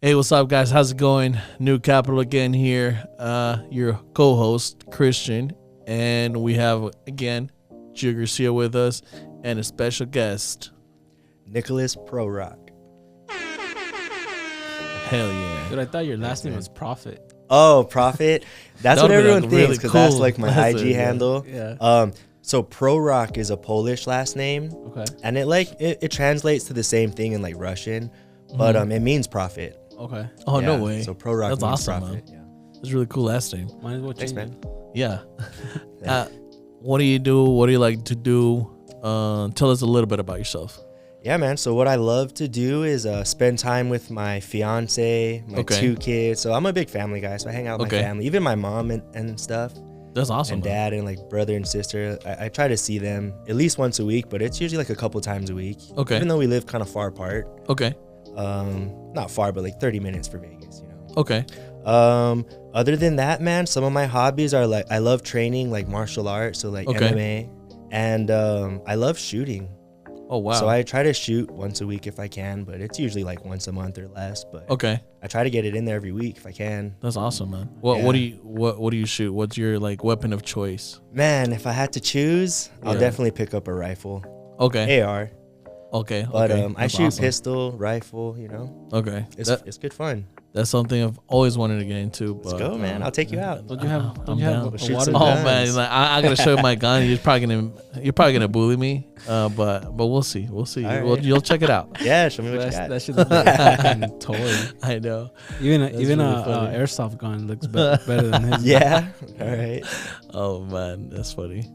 Hey, what's up, guys? How's it going? New Capital again here. Your co-host, Christian. And we have, again, Gio Garcia with us and a special guest. Nicholas Prorok. Hell yeah. Dude, I thought your last name was Prophet. Oh, Prophet. That's what everyone thinks really because cool that's like my IG yeah. handle. Yeah. So Prorok is a Polish last name. Okay. And it translates to the same thing in like Russian, but it means prophet. Okay. Oh, Yeah, no way. So Prorok That's means awesome, prophet. man. That's a really cool last name. Might as well Thanks, change man. it. Yeah. What do you do? What do you like to do? Tell us a little bit about yourself. Yeah, man. So what I love to do is spend time with my fiance, my Okay. 2 kids. So I'm a big family guy, so I hang out with my family, even my mom and stuff. That's awesome. And man. dad and like brother and sister. I try to see them at least once a week, but it's usually like a couple times a week. Okay. Even though we live kind of far apart. Okay. Not far, but like 30 minutes for Vegas, you know. Okay. Other than that, man, some of my hobbies are like I love training like martial arts, so like MMA, and I love shooting. Oh, wow. So I try to shoot once a week if I can, but it's usually like once a month or less. But Okay. I try to get it in there every week if I can. That's awesome, man. What do you shoot? What's your like weapon of choice? Man, if I had to choose, I'll Yeah. definitely pick up a rifle, Okay. AR. Okay. But okay. I That's shoot awesome. pistol, rifle. You know, Okay. it's good fun. That's something I've always wanted to get into. Let's But, go, man. I'll take you out. Don't you have, I'm a down. Shoot water some Oh guns. man, like, I gotta show you my gun. You're probably gonna bully me. But we'll see. We'll see. All right. You'll check it out. Yeah, show me what you got. That shit looks like a fucking toy. I know. Even That's even really a funny. airsoft gun looks better than his. Yeah. All right. Oh man, that's funny.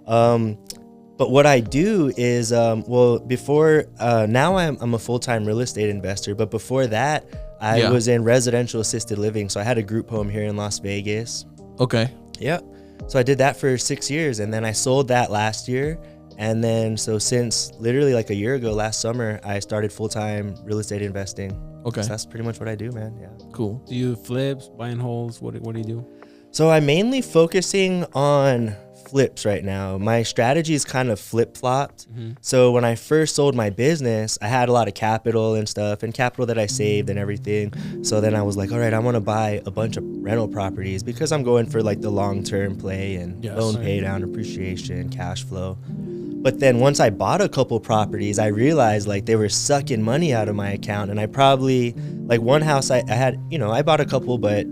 But what I do is, before now I'm a full-time real estate investor. But before that, I was in residential assisted living. So I had a group home here in Las Vegas. Okay. Yep. So I did that for 6 years, and then I sold that last year. And then so since literally like a year ago, last summer, I started full-time real estate investing. Okay. So that's pretty much what I do, man. Yeah. Cool. Do you flips, buying holes? What do you do? So I'm mainly focusing on flips right now. My strategy is kind of flip-flopped. Mm-hmm. So when I first sold my business, I had a lot of capital and stuff, and capital that I saved and everything. So then I was like, all right, I want to buy a bunch of rental properties because I'm going for like the long-term play and loan pay down, appreciation, cash flow. But then once I bought a couple properties, I realized like they were sucking money out of my account. And I probably, like one house I had, I bought a couple, but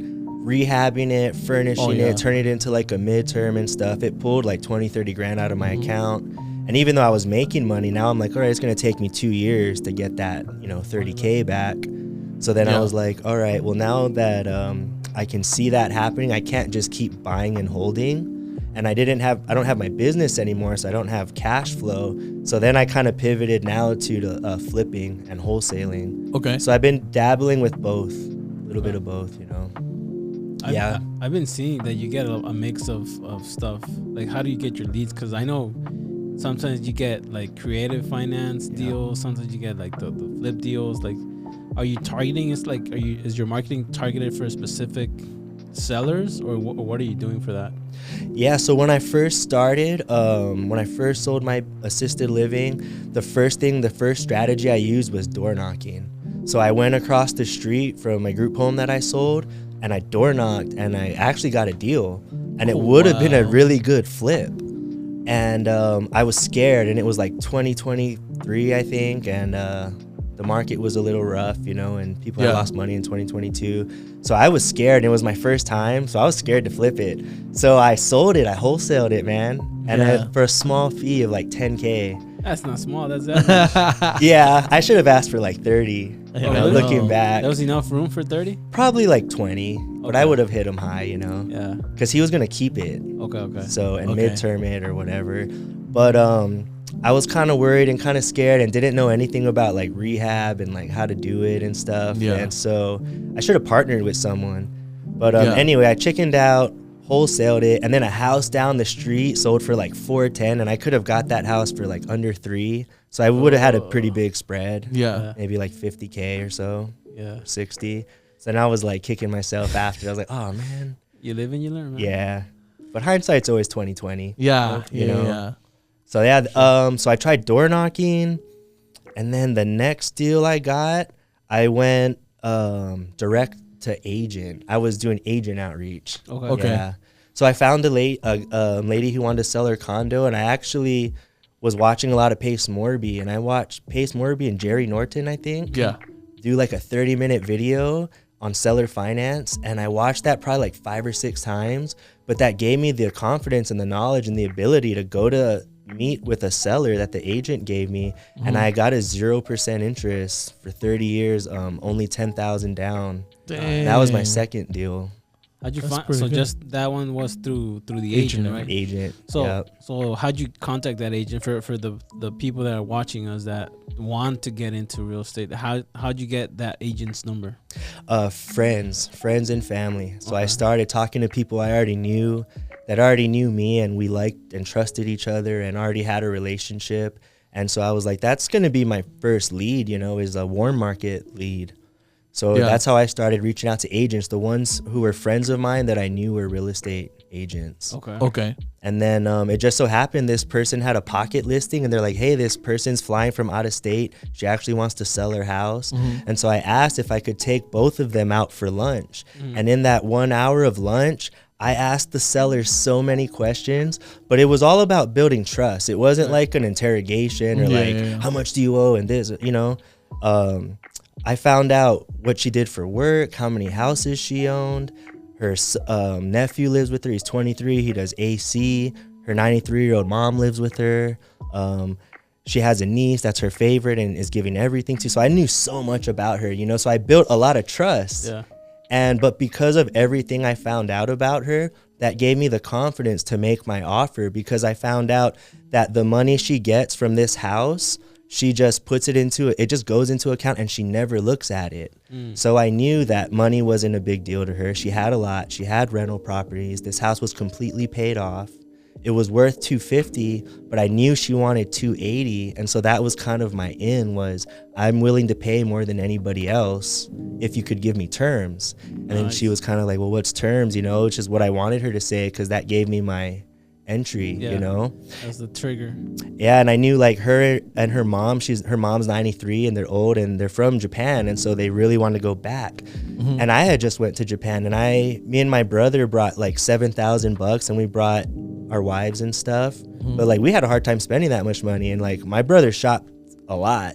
rehabbing it, furnishing it, turning it into like a midterm and stuff, it pulled like 20, 30 grand out of my account. And even though I was making money, now I'm like, all right, it's going to take me 2 years to get that, 30K back. So then I was like, all right, well, now that I can see that happening, I can't just keep buying and holding. And I don't have my business anymore, so I don't have cash flow. So then I kind of pivoted now to flipping and wholesaling. Okay. So I've been dabbling with both, a little bit of both, I've been seeing that you get a mix of stuff. Like, how do you get your leads? Because I know sometimes you get like creative finance deals. Sometimes you get like the flip deals. Like, are you targeting? Is your marketing targeted for specific sellers, or what are you doing for that? Yeah, so when I first started, when I first sold my assisted living, the first strategy I used was door knocking. So I went across the street from my group home that I sold, and I door knocked, and I actually got a deal, and it would have been a really good flip. And I was scared, and it was like 2023, I think, and the market was a little rough, and people had lost money in 2022. So I was scared, and it was my first time, so I was scared to flip it. So I sold it, I wholesaled it, man, and for a small fee of like 10K. That's not small. That's that. Yeah, I should have asked for like 30. Looking back, that was enough room for 30. Probably like 20, but I would have hit him high, Yeah. because he was gonna keep it. Okay. So and midterm it or whatever, but I was kind of worried and kind of scared and didn't know anything about like rehab and like how to do it and stuff. Yeah. And so I should have partnered with someone, but anyway, I chickened out, wholesaled it, and then a house down the street sold for like 410, and I could have got that house for like under 3. So I would have had a pretty big spread. Yeah. Maybe like 50K or so. Yeah. 60. So then I was like kicking myself after. I was like, oh man. You live and you learn, man. Yeah. But hindsight's always 20/20. Yeah. You know? Yeah. So yeah, so I tried door knocking, and then the next deal I got, I went direct to agent. I was doing agent outreach. Okay. Yeah. So I found a lady who wanted to sell her condo, and I actually was watching a lot of Pace Morby, and I watched Pace Morby and Jerry Norton, I think, do like a 30-minute video on seller finance, and I watched that probably like 5 or 6 times, but that gave me the confidence and the knowledge and the ability to go to meet with a seller that the agent gave me, and I got a 0% interest for 30 years, only 10,000 down. That was my second deal. How'd you find? So good. Just that one was through the agent, right? Agent. So how'd you contact that agent for the people that are watching us that want to get into real estate? How'd you get that agent's number? Friends and family. So I started talking to people I already knew that already knew me, and we liked and trusted each other and already had a relationship. And so I was like, that's gonna be my first lead, is a warm market lead. So that's how I started reaching out to agents, the ones who were friends of mine that I knew were real estate agents. Okay. And then it just so happened this person had a pocket listing, and they're like, hey, this person's flying from out of state. She actually wants to sell her house. And so I asked if I could take both of them out for lunch. And in that 1 hour of lunch, I asked the seller so many questions, but it was all about building trust. It wasn't like an interrogation or how much do you owe and this, I found out what she did for work, how many houses she owned. Her nephew lives with her. He's 23. He does AC. Her 93-year-old mom lives with her. She has a niece that's her favorite and is giving everything to. So I knew so much about her, so I built a lot of trust. But because of everything I found out about her, that gave me the confidence to make my offer, because I found out that the money she gets from this house, she just puts it just goes into account, and she never looks at it. So I knew that money wasn't a big deal to her. She had a lot. She had rental properties. This house was completely paid off. It was worth $250, but I knew she wanted $280. And so that was kind of my was I'm willing to pay more than anybody else if you could give me terms. And then she was kind of like, well, what's terms? Which is what I wanted her to say, because that gave me my entry. That's the trigger. And I knew like her and her mom, her mom's 93 and they're old and they're from Japan, and so they really wanted to go back. And I had just went to Japan, and me and my brother brought like $7,000, and we brought our wives and stuff, but like we had a hard time spending that much money, and like my brother shopped a lot.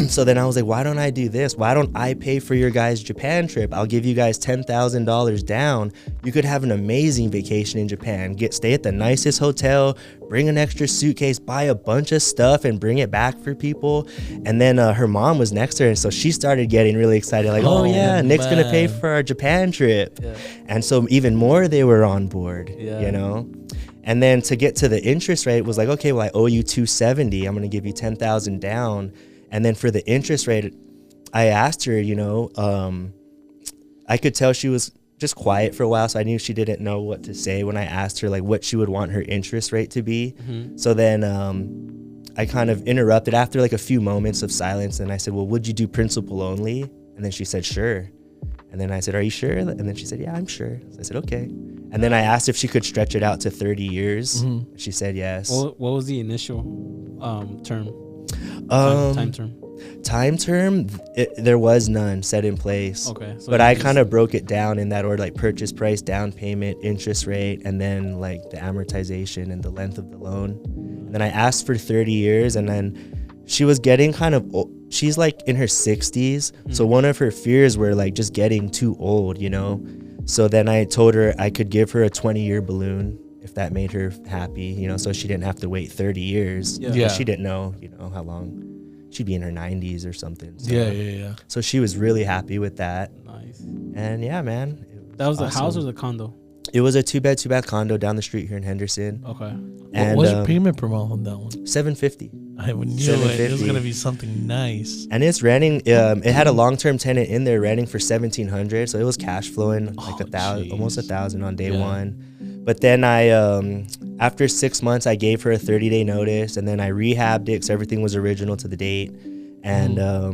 So then I was like, why don't I do this? Why don't I pay for your guys' Japan trip? I'll give you guys $10,000 down. You could have an amazing vacation in Japan. Stay at the nicest hotel, bring an extra suitcase, buy a bunch of stuff and bring it back for people. And then her mom was next to her, and so she started getting really excited, like, oh yeah, Nick's gonna pay for our Japan trip. And so even more they were on board, And then to get to the interest rate was like, okay, well, I owe you $270. I'm gonna give you $10,000 down. And then for the interest rate, I asked her, I could tell she was just quiet for a while, so I knew she didn't know what to say when I asked her like what she would want her interest rate to be. So then I kind of interrupted after like a few moments of silence, and I said, well, would you do principal only? And then she said, sure. And then I said, are you sure? And then she said, yeah, I'm sure. So I said, okay. And then I asked if she could stretch it out to 30 years. She said yes. What was the initial term? Time term, there was none set in place. Okay. So but I kind of broke it down in that order, like purchase price, down payment, interest rate, and then like the amortization and the length of the loan. And then I asked for 30 years, and then she was getting kind of old. She's like in her 60s. So one of her fears were like just getting too old, So then I told her I could give her a 20-year balloon if that made her happy, so she didn't have to wait 30 years. She didn't know, how long. She'd be in her 90s or something. So. So she was really happy with that. Nice. And yeah, man. That was the house or the condo? It was a 2-bed, 2-bath condo down the street here in Henderson. Okay. And what was your payment per month on that one? $750. I knew it was gonna be something nice. And it's renting. It had a long-term tenant in there renting for $1,700, so it was cash flowing like almost $1,000 on day one. But then I, after 6 months, I gave her a 30-day notice, and then I rehabbed it so everything was original to the date, and I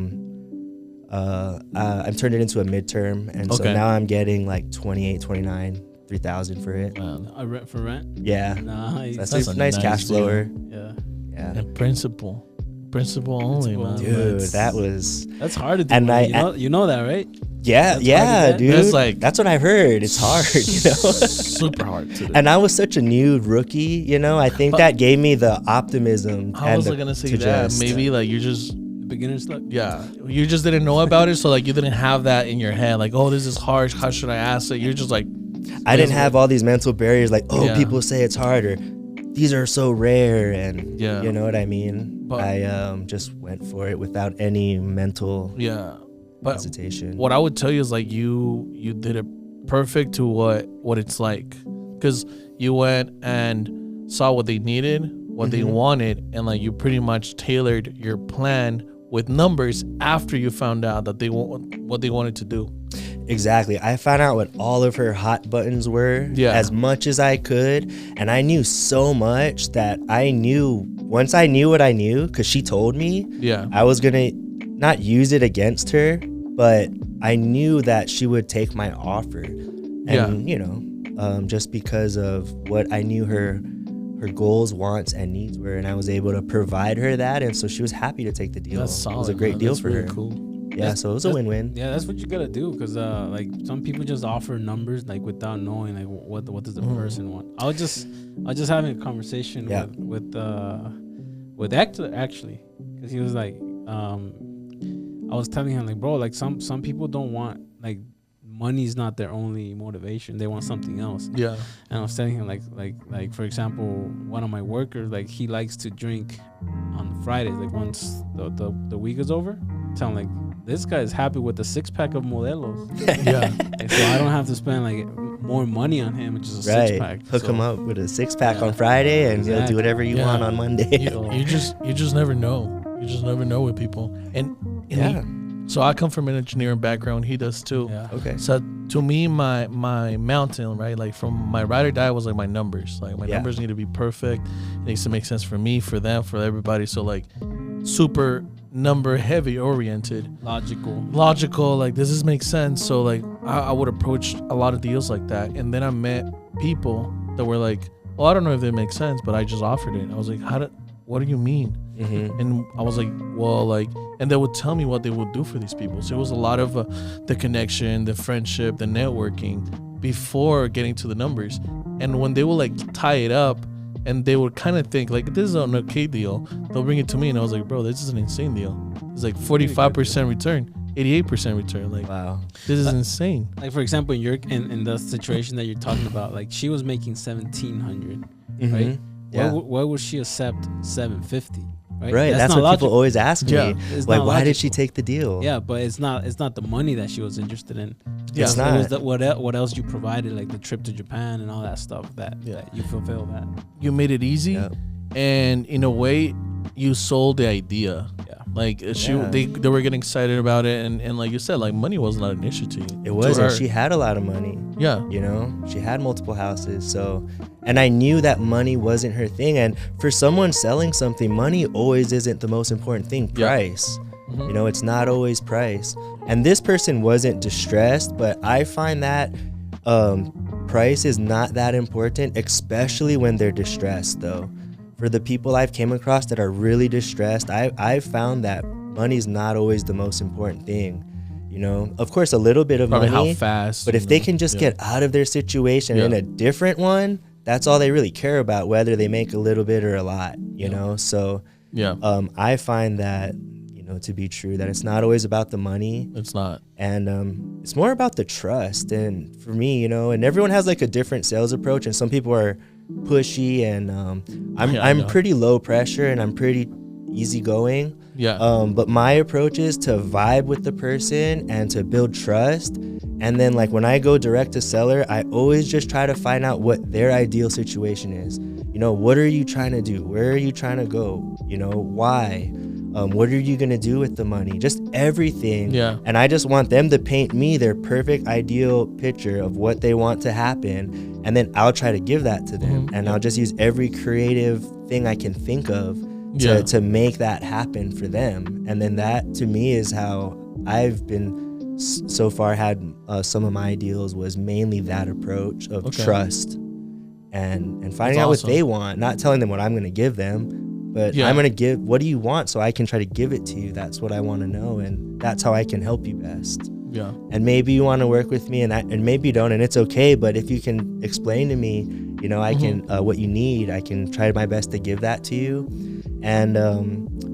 turned it into a midterm, and so now I'm getting like 28, 29, 3,000 for it. Rent for rent? Yeah. Nice. So that's a nice cash flower. Yeah. Yeah. And principal. Principle only, man. Dude, that's hard to do. And you know that, right? Yeah, dude. That's like, that's what I've heard. It's hard, super hard to do. And I was such a new rookie, I think that gave me the optimism. I was gonna say that maybe like you're just beginner's luck. Yeah, you just didn't know about it, so like you didn't have that in your head. Like, oh, this is hard. How should I ask it? You're just like, I didn't have all these mental barriers. Like, people say it's harder. These are so rare, and you know what I mean. But I just went for it without any mental hesitation. What I would tell you is like you did it perfect to what it's like, because you went and saw what they needed, what they wanted, and like you pretty much tailored your plan with numbers after you found out that what they wanted to do. Exactly. I found out what all of her hot buttons were as much as I could. And I knew so much that once I knew what I knew, because she told me, I was going to not use it against her, but I knew that she would take my offer. And, just because of what I knew her goals, wants, and needs were, and I was able to provide her that. And so she was happy to take the deal. That's solid, it was a great deal for her. Cool. Yeah, so it was a win-win. Yeah, that's what you gotta do, because like some people just offer numbers like without knowing like what does the person want. I was just having a conversation with Hector actually, because he was like, I was telling him like, bro, like some people don't want, like, money's not their only motivation. They want something else. Yeah. And I was telling him like for example, one of my workers, like, he likes to drink on Fridays, like once the week is over. Tell him like, this guy is happy with the 6-pack of Modelos. Like, so I don't have to spend like more money on him, which is a 6-pack. Hook him up with a 6-pack on Friday, and he'll do whatever you want on Monday. You just never know. You just never know with people. So I come from an engineering background. He does too. Yeah. Okay. So to me, my mountain, right, like from my ride or die was like my numbers. Like my numbers need to be perfect. It needs to make sense for me, for them, for everybody. So like super number heavy oriented, logical, like this makes sense. So like I would approach a lot of deals like that, and then I met people that were like, well, I don't know if they make sense, but I just offered it. I was like, what do you mean? And I was like, well, like, and they would tell me what they would do for these people. So it was a lot of the connection, the friendship, the networking before getting to the numbers. And when they would like tie it up, and they would kind of think like, this is an okay deal, they'll bring it to me, and I was like, bro, this is an insane deal. It's like 45% return, 88% return. Like, wow, this is insane. Like, for example, in the situation that you're talking about, like, she was making $1,700, right? Yeah. Why would she accept $750? Right. That's what people always ask me. Like, why did she take the deal? Yeah, but it's not the money that she was interested in. Yeah, it's not. It was what else you provided, like the trip to Japan and all that stuff that you fulfill that. You made it easy, and in a way, you sold the idea. Yeah. Like they were getting excited about it, and like you said, like money was not an issue to you. It wasn't. She had a lot of money. Yeah. She had multiple houses. So, and I knew that money wasn't her thing. And for someone selling something, money always isn't the most important thing. Price. It's not always price. And this person wasn't distressed, but I find that price is not that important, especially when they're distressed, though. For the people I've came across that are really distressed, I've found that money's not always the most important thing. Of course, a little bit of probably money, how fast, but if they can just get out of their situation in a different one, that's all they really care about, whether they make a little bit or a lot, So I find that, to be true, that it's not always about the money. It's not. And it's more about the trust. And for me, and everyone has like a different sales approach, and some people are pushy, and I'm pretty low pressure, and I'm pretty easygoing. But my approach is to vibe with the person and to build trust. And then like when I go direct to seller, I always just try to find out what their ideal situation is. What are you trying to do? Where are you trying to go? Why? What are you going to do with the money? Just everything. Yeah. And I just want them to paint me their perfect ideal picture of what they want to happen. And then I'll try to give that to them. And I'll just use every creative thing I can think of to make that happen for them. And then that, to me, is how I've been so far had some of my deals, was mainly that approach of trust and finding out what they want, not telling them what I'm going to give them, but I'm going to give, what do you want? So I can try to give it to you. That's what I want to know. And that's how I can help you best. Yeah. And maybe you want to work with me and maybe you don't, and it's okay. But if you can explain to me, you know, I can, what you need, I can try my best to give that to you. And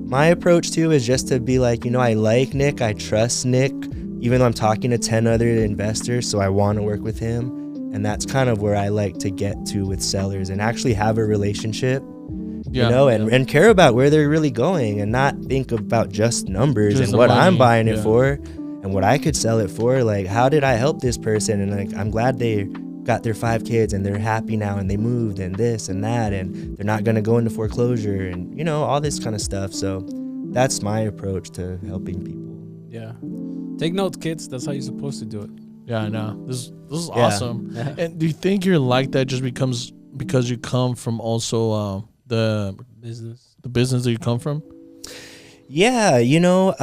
my approach too is just to be like, you know, I like Nick, I trust Nick, even though I'm talking to 10 other investors, so I want to work with him. And that's kind of where I like to get to with sellers and actually have a relationship, you know, and care about where they're really going and not think about just numbers and what I'm buying it for and what I could sell it for. Like, how did I help this person? And like, I'm glad they got their 5 kids and they're happy now and they moved and this and that and they're not going to go into foreclosure and, you know, all this kind of stuff. So that's my approach to helping people. Yeah. Take notes, kids. That's how you're supposed to do it. Yeah, I know. This is awesome. Yeah. And do you think you're like that just because you come from also the business that you come from? Yeah, you know,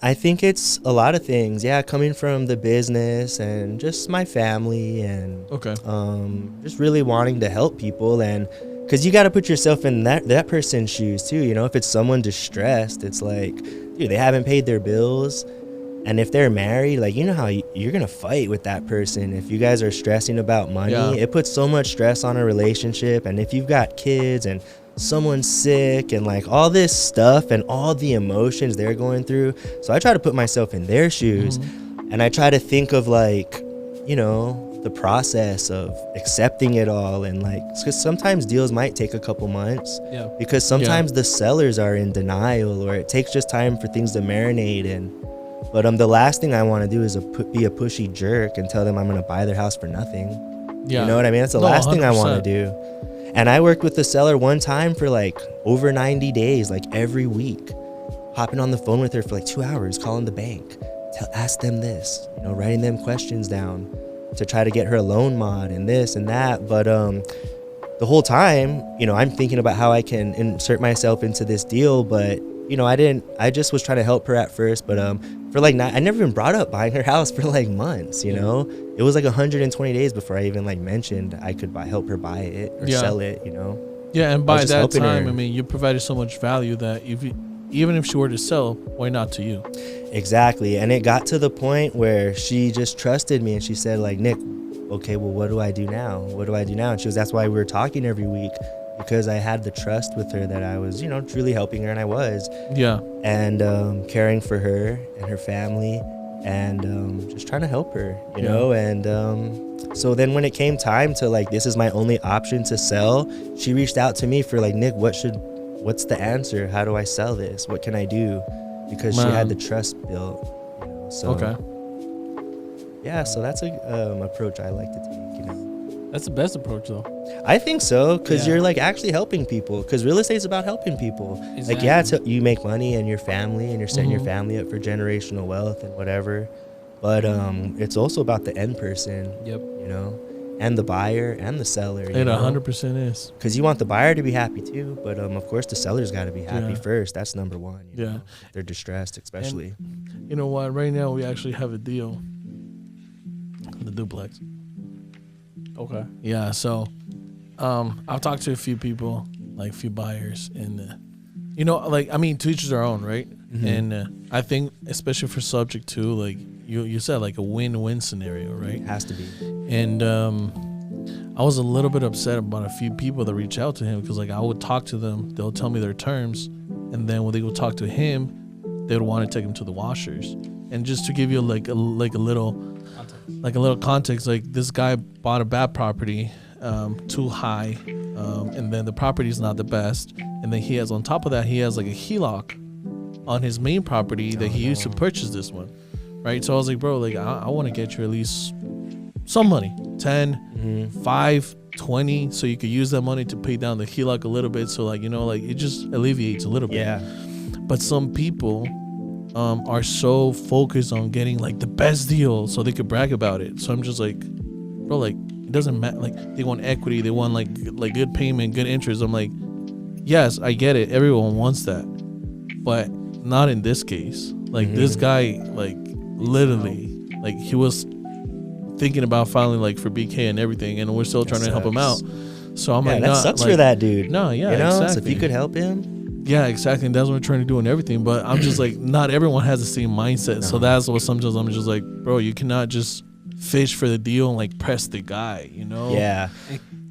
I think it's a lot of things. Yeah, coming from the business and just my family and just really wanting to help people. And because you got to put yourself in that person's shoes too. You know, if it's someone distressed, it's like, dude, they haven't paid their bills. And if they're married, like, you know how you're going to fight with that person. If you guys are stressing about money, it puts so much stress on a relationship. And if you've got kids and someone's sick and like all this stuff and all the emotions they're going through. So I try to put myself in their shoes and I try to think of like, you know, the process of accepting it all. And like, because sometimes deals might take a couple months because sometimes the sellers are in denial or it takes just time for things to marinate. But the last thing I want to do is be a pushy jerk and tell them I'm going to buy their house for nothing. You know what I mean? That's the last 100%. Thing I want to do. And I worked with the seller one time for like over 90 days, like every week, hopping on the phone with her for like 2 hours, calling the bank, ask them this, you know, writing them questions down to try to get her a loan mod and this and that. But the whole time, you know, I'm thinking about how I can insert myself into this deal, but you know, I just was trying to help her at first, but for like I never even brought up buying her house for like months, you know. It was like 120 days before I even like mentioned I could help her buy it or sell it, you know. Yeah, and by that time, I mean, you provided so much value that even if she were to sell, why not to you? Exactly. And it got to the point where she just trusted me and she said like, Nick, okay, well, what do I do now? What do I do now? And she was, that's why we were talking every week. Because I had the trust with her that I was, you know, truly helping her, and I was. Yeah. And caring for her and her family and just trying to help her, you know. And so then when it came time to, like, this is my only option to sell, she reached out to me for, like, Nick, what's the answer? How do I sell this? What can I do? Because she had the trust built, you know. So, yeah, so that's a approach I like to take, you know. That's the best approach, though. I think so, because you're like actually helping people. Because real estate is about helping people. Exactly. Like, you make money and your family, and you're setting your family up for generational wealth and whatever. But it's also about the end person. Yep. You know, and the buyer and the seller. It 100% is. Because you want the buyer to be happy too, but of course the seller's got to be happy first. That's number one. You know? If they're distressed, especially. And you know what? Right now we actually have a deal. The duplex. Okay. Yeah, so I've talked to a few people, like a few buyers, and you know, like, I mean, to each their own, right? And I think, especially for subject to, like you said, like a win-win scenario, right? It has to be. And I was a little bit upset about a few people that reach out to him because, like, I would talk to them, they'll tell me their terms, and then when they go talk to him, they would want to take him to the washers. And just to give you like a little context, like, this guy bought a bad property, too high, and then the property is not the best, and then he has, on top of that, he has like a HELOC on his main property that he used to purchase this one, right? So I was like, bro, like, I want to get you at least some money, 10, 5, 20, so you could use that money to pay down the HELOC a little bit, so, like, you know, like, it just alleviates a little bit. Yeah. But some people are so focused on getting like the best deal so they could brag about it. So I'm just like, bro, like, it doesn't matter. Like, they want equity, they want like good payment, good interest. I'm like, yes, I get it, everyone wants that, but not in this case. Like, this guy, like, literally, like, he was thinking about filing like for BK and everything, and we're still trying to help him out. So I'm like, that sucks for that dude. No, yeah, you know, exactly. so if you could help him, Yeah, exactly. And that's what we're trying to do and everything. But I'm just like, not everyone has the same mindset. No. So that's what sometimes I'm just like, bro, you cannot just fish for the deal and like press the guy, you know? Yeah.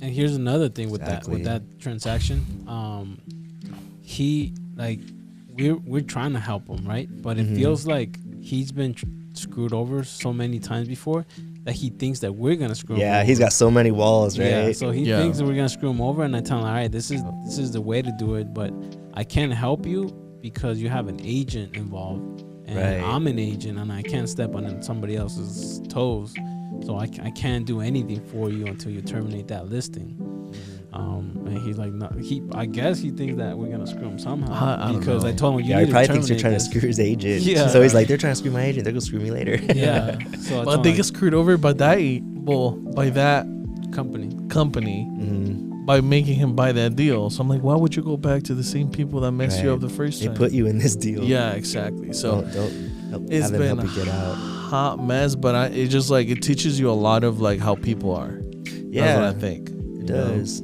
And here's another thing with that transaction. He like we're trying to help him, right? But it feels like he's been screwed over so many times before that he thinks that we're gonna screw him over. Yeah, he's got so many walls, right? Yeah, so he thinks that we're gonna screw him over, and I tell him, all right, this is the way to do it, but I can't help you because you have an agent involved, and I'm an agent, and I can't step on somebody else's toes, so I can't do anything for you until you terminate that listing. And he's like, no, I guess he thinks that we're gonna screw him somehow because I told him you need he probably to thinks you're trying to screw his agent. Yeah, so he's like, they're trying to screw my agent. They're gonna screw me later. Yeah, so but they get screwed over by that company by making him buy that deal. So I'm like, why would you go back to the same people that messed you up the first time? They put you in this deal. Yeah, exactly. So it's been a hot mess, but it just like it teaches you a lot of like how people are. Yeah, that's what I think. It does.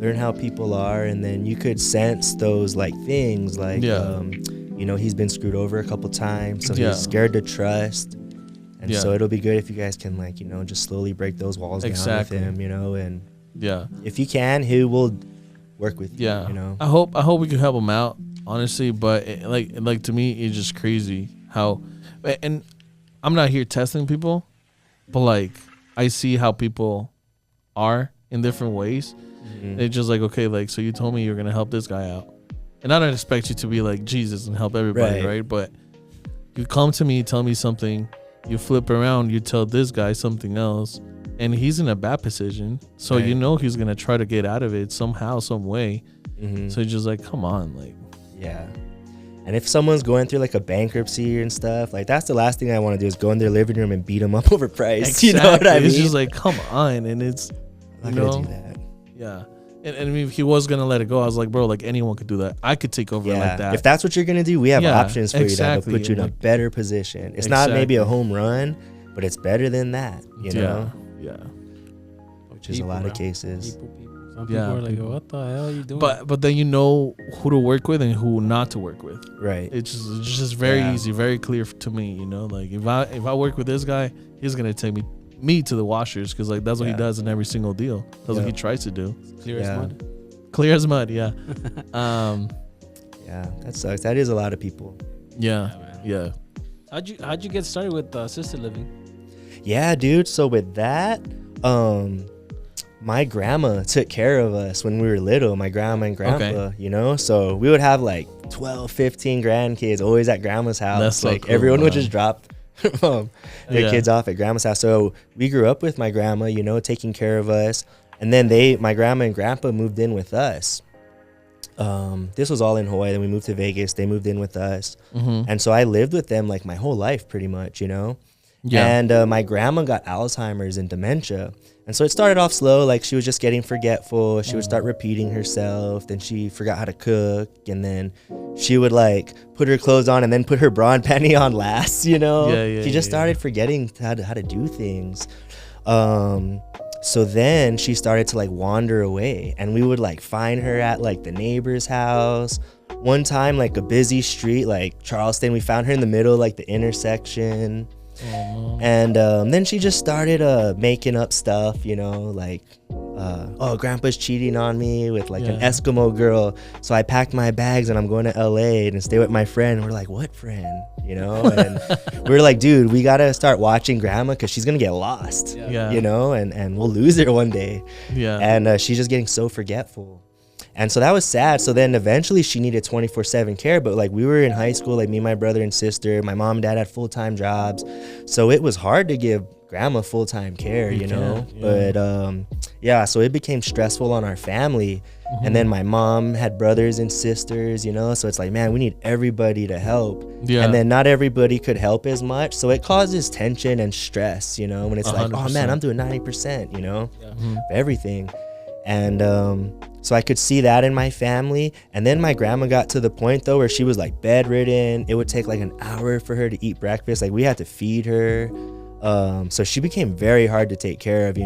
Learn how people are, and then you could sense those like things like he's been screwed over a couple times, so he's scared to trust, and so it'll be good if you guys can like just slowly break those walls down with him, and if you can, he will work with you. I hope we can help him out, honestly, but like to me it's just crazy how, and I'm not here testing people, but like I see how people are in different ways. It's just like, okay, like, so you told me you're going to help this guy out. And I don't expect you to be like Jesus and help everybody, right? But you come to me, tell me something, you flip around, you tell this guy something else, and he's in a bad position. So he's going to try to get out of it somehow, some way. So it's just like, come on, like. Yeah. And if someone's going through like a bankruptcy and stuff, like that's the last thing I want to do is go in their living room and beat them up over price. Exactly. You know what I mean? It's just like, come on. And it's, I'm not going to do that. Yeah. And I mean, if he was going to let it go, I was like, bro, like anyone could do that. I could take over like that. If that's what you're going to do, we have options for you that will put you in a better position. It's not maybe a home run, but it's better than that, you know? Yeah. Which is a lot of cases. Some people are like, what the hell are you doing? But then you know who to work with and who not to work with. Right. It's just very easy, very clear to me, Like if I work with this guy, he's going to take me to the washers because like that's what he does in every single deal. That's what he tries to do. Clear as mud. Clear as mud, yeah. Yeah, that sucks. That is a lot of people. Yeah. How'd you get started with assisted living? Yeah, dude. So with that, my grandma took care of us when we were little. My grandma and grandpa, So we would have like 12, 15 grandkids always at grandma's house. That's so like cool, everyone would just drop their kids off at grandma's house. So we grew up with my grandma, taking care of us. And then my grandma and grandpa moved in with us. This was all in Hawaii. Then we moved to Vegas. They moved in with us. And so I lived with them like my whole life pretty much, Yeah. And my grandma got Alzheimer's and dementia. And so it started off slow. Like she was just getting forgetful. She would start repeating herself. Then she forgot how to cook. And then she would like put her clothes on and then put her bra and panty on last, She just started forgetting how to do things. So then she started to like wander away, and we would like find her at like the neighbor's house. One time, like a busy street, like Charleston, we found her in the middle, like the intersection. And then she just started making up stuff, like, grandpa's cheating on me with like an Eskimo girl. So I packed my bags and I'm going to LA and stay with my friend. And we're like, what friend? And we were like, dude, we got to start watching grandma because she's going to get lost, and we'll lose her one day. Yeah. And she's just getting so forgetful. And so that was sad. So then eventually she needed 24/7 care, but like we were in high school, like me, my brother and sister, my mom and dad had full-time jobs. So it was hard to give grandma full-time care, But so it became stressful on our family. And then my mom had brothers and sisters, so it's like, man, we need everybody to help. Yeah. And then not everybody could help as much. So it causes tension and stress, when it's 100%. Like, oh man, I'm doing 90%, for everything. And so I could see that in my family. And then my grandma got to the point though where she was like bedridden. It would take like an hour for her to eat breakfast. Like we had to feed her. So she became very hard to take care of,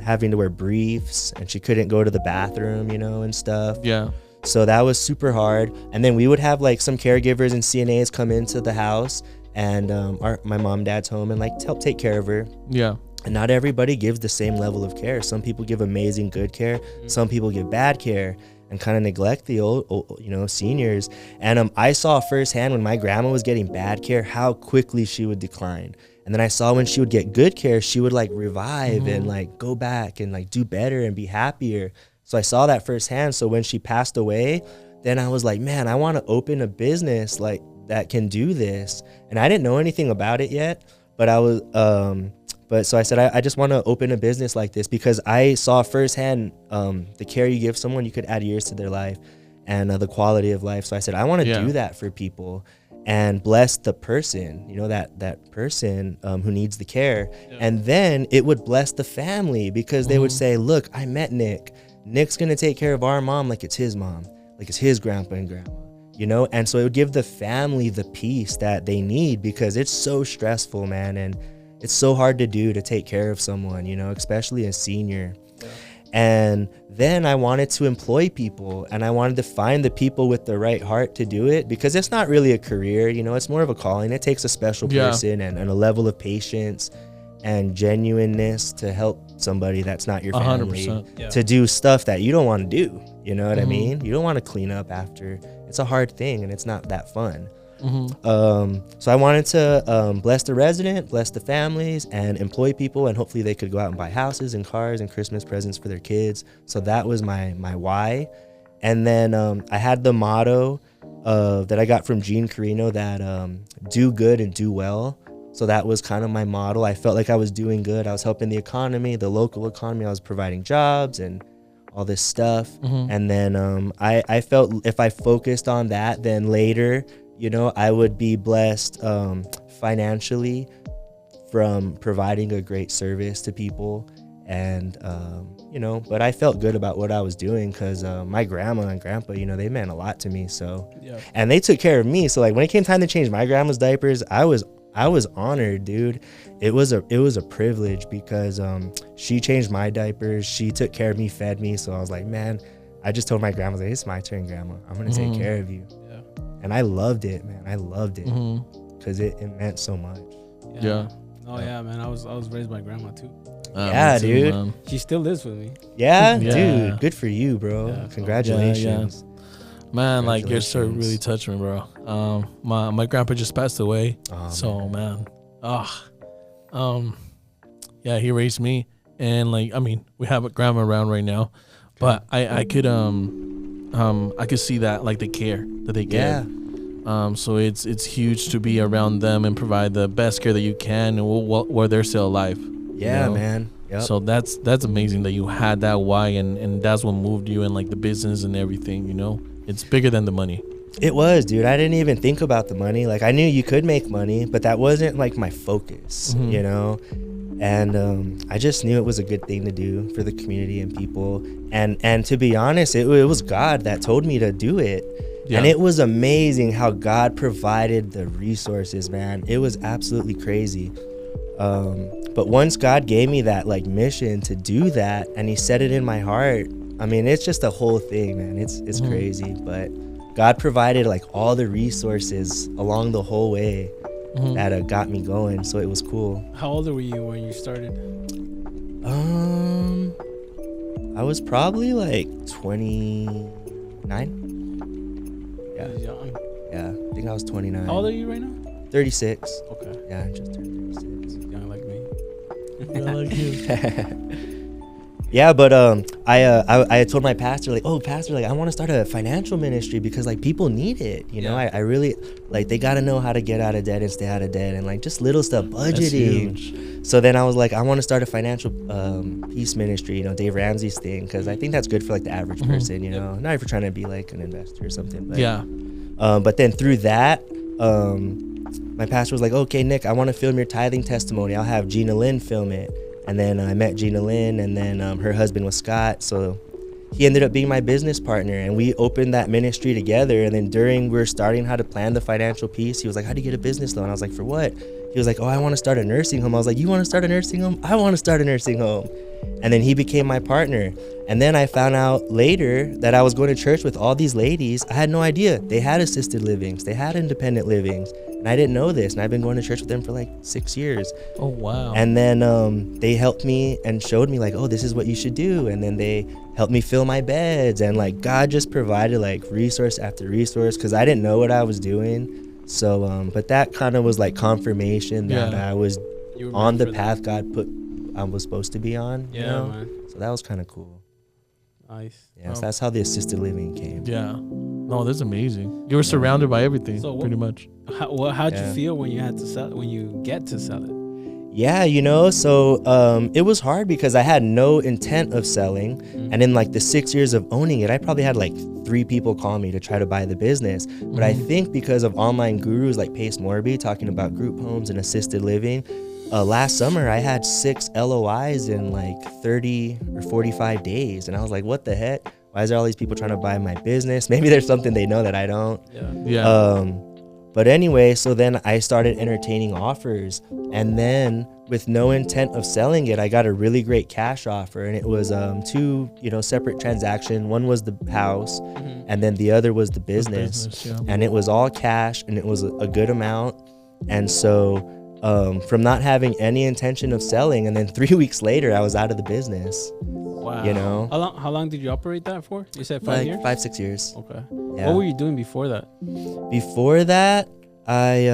having to wear briefs, and she couldn't go to the bathroom, and stuff. Yeah. So that was super hard. And then we would have like some caregivers and CNAs come into the house, and my mom and dad's home, and like help take care of her. Yeah. And not everybody gives the same level of care. Some people give amazing good care. Some people give bad care and kind of neglect the old, seniors. And I saw firsthand when my grandma was getting bad care, how quickly she would decline. And then I saw when she would get good care, she would like revive and like go back and like do better and be happier. So I saw that firsthand. So when she passed away, then I was like, man, I want to open a business like that can do this. And I didn't know anything about it yet, but I was, so I said, I just want to open a business like this, because I saw firsthand the care you give someone, you could add years to their life and the quality of life. So I said, I want to do that for people and bless the person, that person who needs the care. Yeah. And then it would bless the family, because they would say, look, I met Nick. Nick's going to take care of our mom like it's his mom, like it's his grandpa and grandma, And so it would give the family the peace that they need, because it's so stressful, man. And it's so hard to do, to take care of someone, especially a senior. Yeah. And then I wanted to employ people, and I wanted to find the people with the right heart to do it, because it's not really a career, it's more of a calling. It takes a special person and a level of patience and genuineness to help somebody that's not your family to do stuff that you don't want to do. You know what I mean? You don't want to clean up after. It's a hard thing, and it's not that fun. So I wanted to bless the resident, bless the families, and employ people, and hopefully they could go out and buy houses and cars and Christmas presents for their kids. So that was my why. And then I had the motto that I got from Gene Carino, that do good and do well. So that was kind of my model. I felt like I was doing good. I was helping the economy, the local economy. I was providing jobs and all this stuff. And then I felt if I focused on that, then later, I would be blessed financially from providing a great service to people. And, but I felt good about what I was doing, because my grandma and grandpa, they meant a lot to me. So, and they took care of me. So like when it came time to change my grandma's diapers, I was honored, dude. It was a privilege, because she changed my diapers. She took care of me, fed me. So I was like, man, I just told my grandma, like, it's my turn, grandma. I'm going to take care of you. And I loved it, man. I loved it, because it meant so much. Yeah. Oh yeah, man. I was raised by grandma too. Yeah, too, dude. Man. She still lives with me. Yeah, dude. Good for you, bro. Yeah, congratulations. Man, like your story really touched me, bro. My grandpa just passed away. So man. He raised me, and like, I mean, we have a grandma around right now, but I could see that, like, the care that they get. So it's huge to be around them and provide the best care that you can, and while they're still alive. Yeah, man. Yep. So that's amazing that you had that why, and that's what moved you in, like, the business and everything. It's bigger than the money. It was, dude. I didn't even think about the money. Like, I knew you could make money, but that wasn't like my focus, And I just knew it was a good thing to do for the community and people. And to be honest, it was God that told me to do it. Yeah. And it was amazing how God provided the resources, man. It was absolutely crazy. But once God gave me that, like, mission to do that, and he set it in my heart, I mean, it's just a whole thing, man. It's crazy. But God provided, like, all the resources along the whole way that got me going. So it was cool. How old were you when you started? I was probably like 29. Yeah. That was young. Yeah, I think I was 29. How old are you right now? 36. Okay. Yeah, I just turned 36. Young like me. Young like you. Yeah, but I told my pastor, like, pastor, like, I want to start a financial ministry, because, like, people need it. I really, like, they got to know how to get out of debt and stay out of debt, and, like, just little stuff, budgeting. So then I was like, I want to start a financial peace ministry, Dave Ramsey's thing, because I think that's good for, like, the average person, not if you're trying to be, like, an investor or something. But, but then through that, my pastor was like, okay, Nick, I want to film your tithing testimony. I'll have Gina Lynn film it. And then I met Gina Lynn, and then her husband was Scott. So he ended up being my business partner, and we opened that ministry together. And then we were starting how to plan the financial piece, he was like, how do you get a business loan? I was like, for what? He was like, oh, I want to start a nursing home. I was like, you want to start a nursing home? I want to start a nursing home. And then he became my partner. And then I found out later that I was going to church with all these ladies. I had no idea. They had assisted livings. They had independent livings. And I didn't know this. And I've been going to church with them for like 6 years. Oh, wow. And then they helped me and showed me like, oh, this is what you should do. And then they helped me fill my beds. And like God just provided like resource after resource, because I didn't know what I was doing. So, but that kind of was like confirmation that I was on the path God I was supposed to be on. Yeah, you know? man. So that was kind of cool. Nice. Yeah, so that's how the assisted living came. Yeah. No, that's amazing. You were surrounded by everything, So pretty much. How'd you feel when you had to sell, when you get to sell it? Yeah, you know, so it was hard because I had no intent of selling. And in like the 6 years of owning it, I probably had like 3 people call me to try to buy the business. But I think because of online gurus like Pace Morby talking about group homes and assisted living, last summer I had 6 LOIs in like 30 or 45 days. And I was like, what the heck? Why is there all these people trying to buy my business? Maybe there's something they know that I don't. Yeah. But anyway, so then I started entertaining offers, and then with no intent of selling it, I got a really great cash offer, and it was 2, separate transaction. One was the house, and then the other was the business. And it was all cash, and it was a good amount. And so from not having any intention of selling, and then 3 weeks later, I was out of the business. Wow. You know? How long did you operate that for? You said 5 years? 5-6 years. Okay. Yeah. What were you doing before that? Before that, I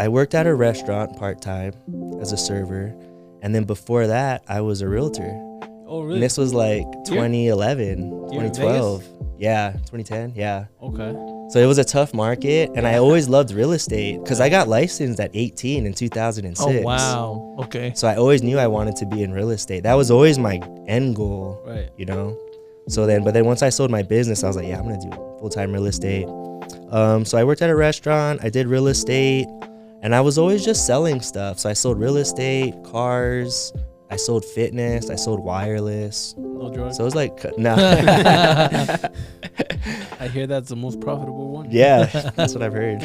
worked at a restaurant part-time as a server. And then before that, I was a realtor. Oh, really? And this was like 2011, You're in 2012. Yeah, 2010, yeah. Okay. So it was a tough market, and I always loved real estate because I got licensed at 18 in 2006. Oh, wow. Okay. So I always knew I wanted to be in real estate. That was always my end goal, Right. So then once I sold my business, I was like, yeah, I'm going to do full-time real estate. So I worked at a restaurant, I did real estate, and I was always just selling stuff. So I sold real estate, cars, I sold fitness, I sold wireless. No drugs? So it was like, no. I hear that's the most profitable one. Yeah, that's what I've heard.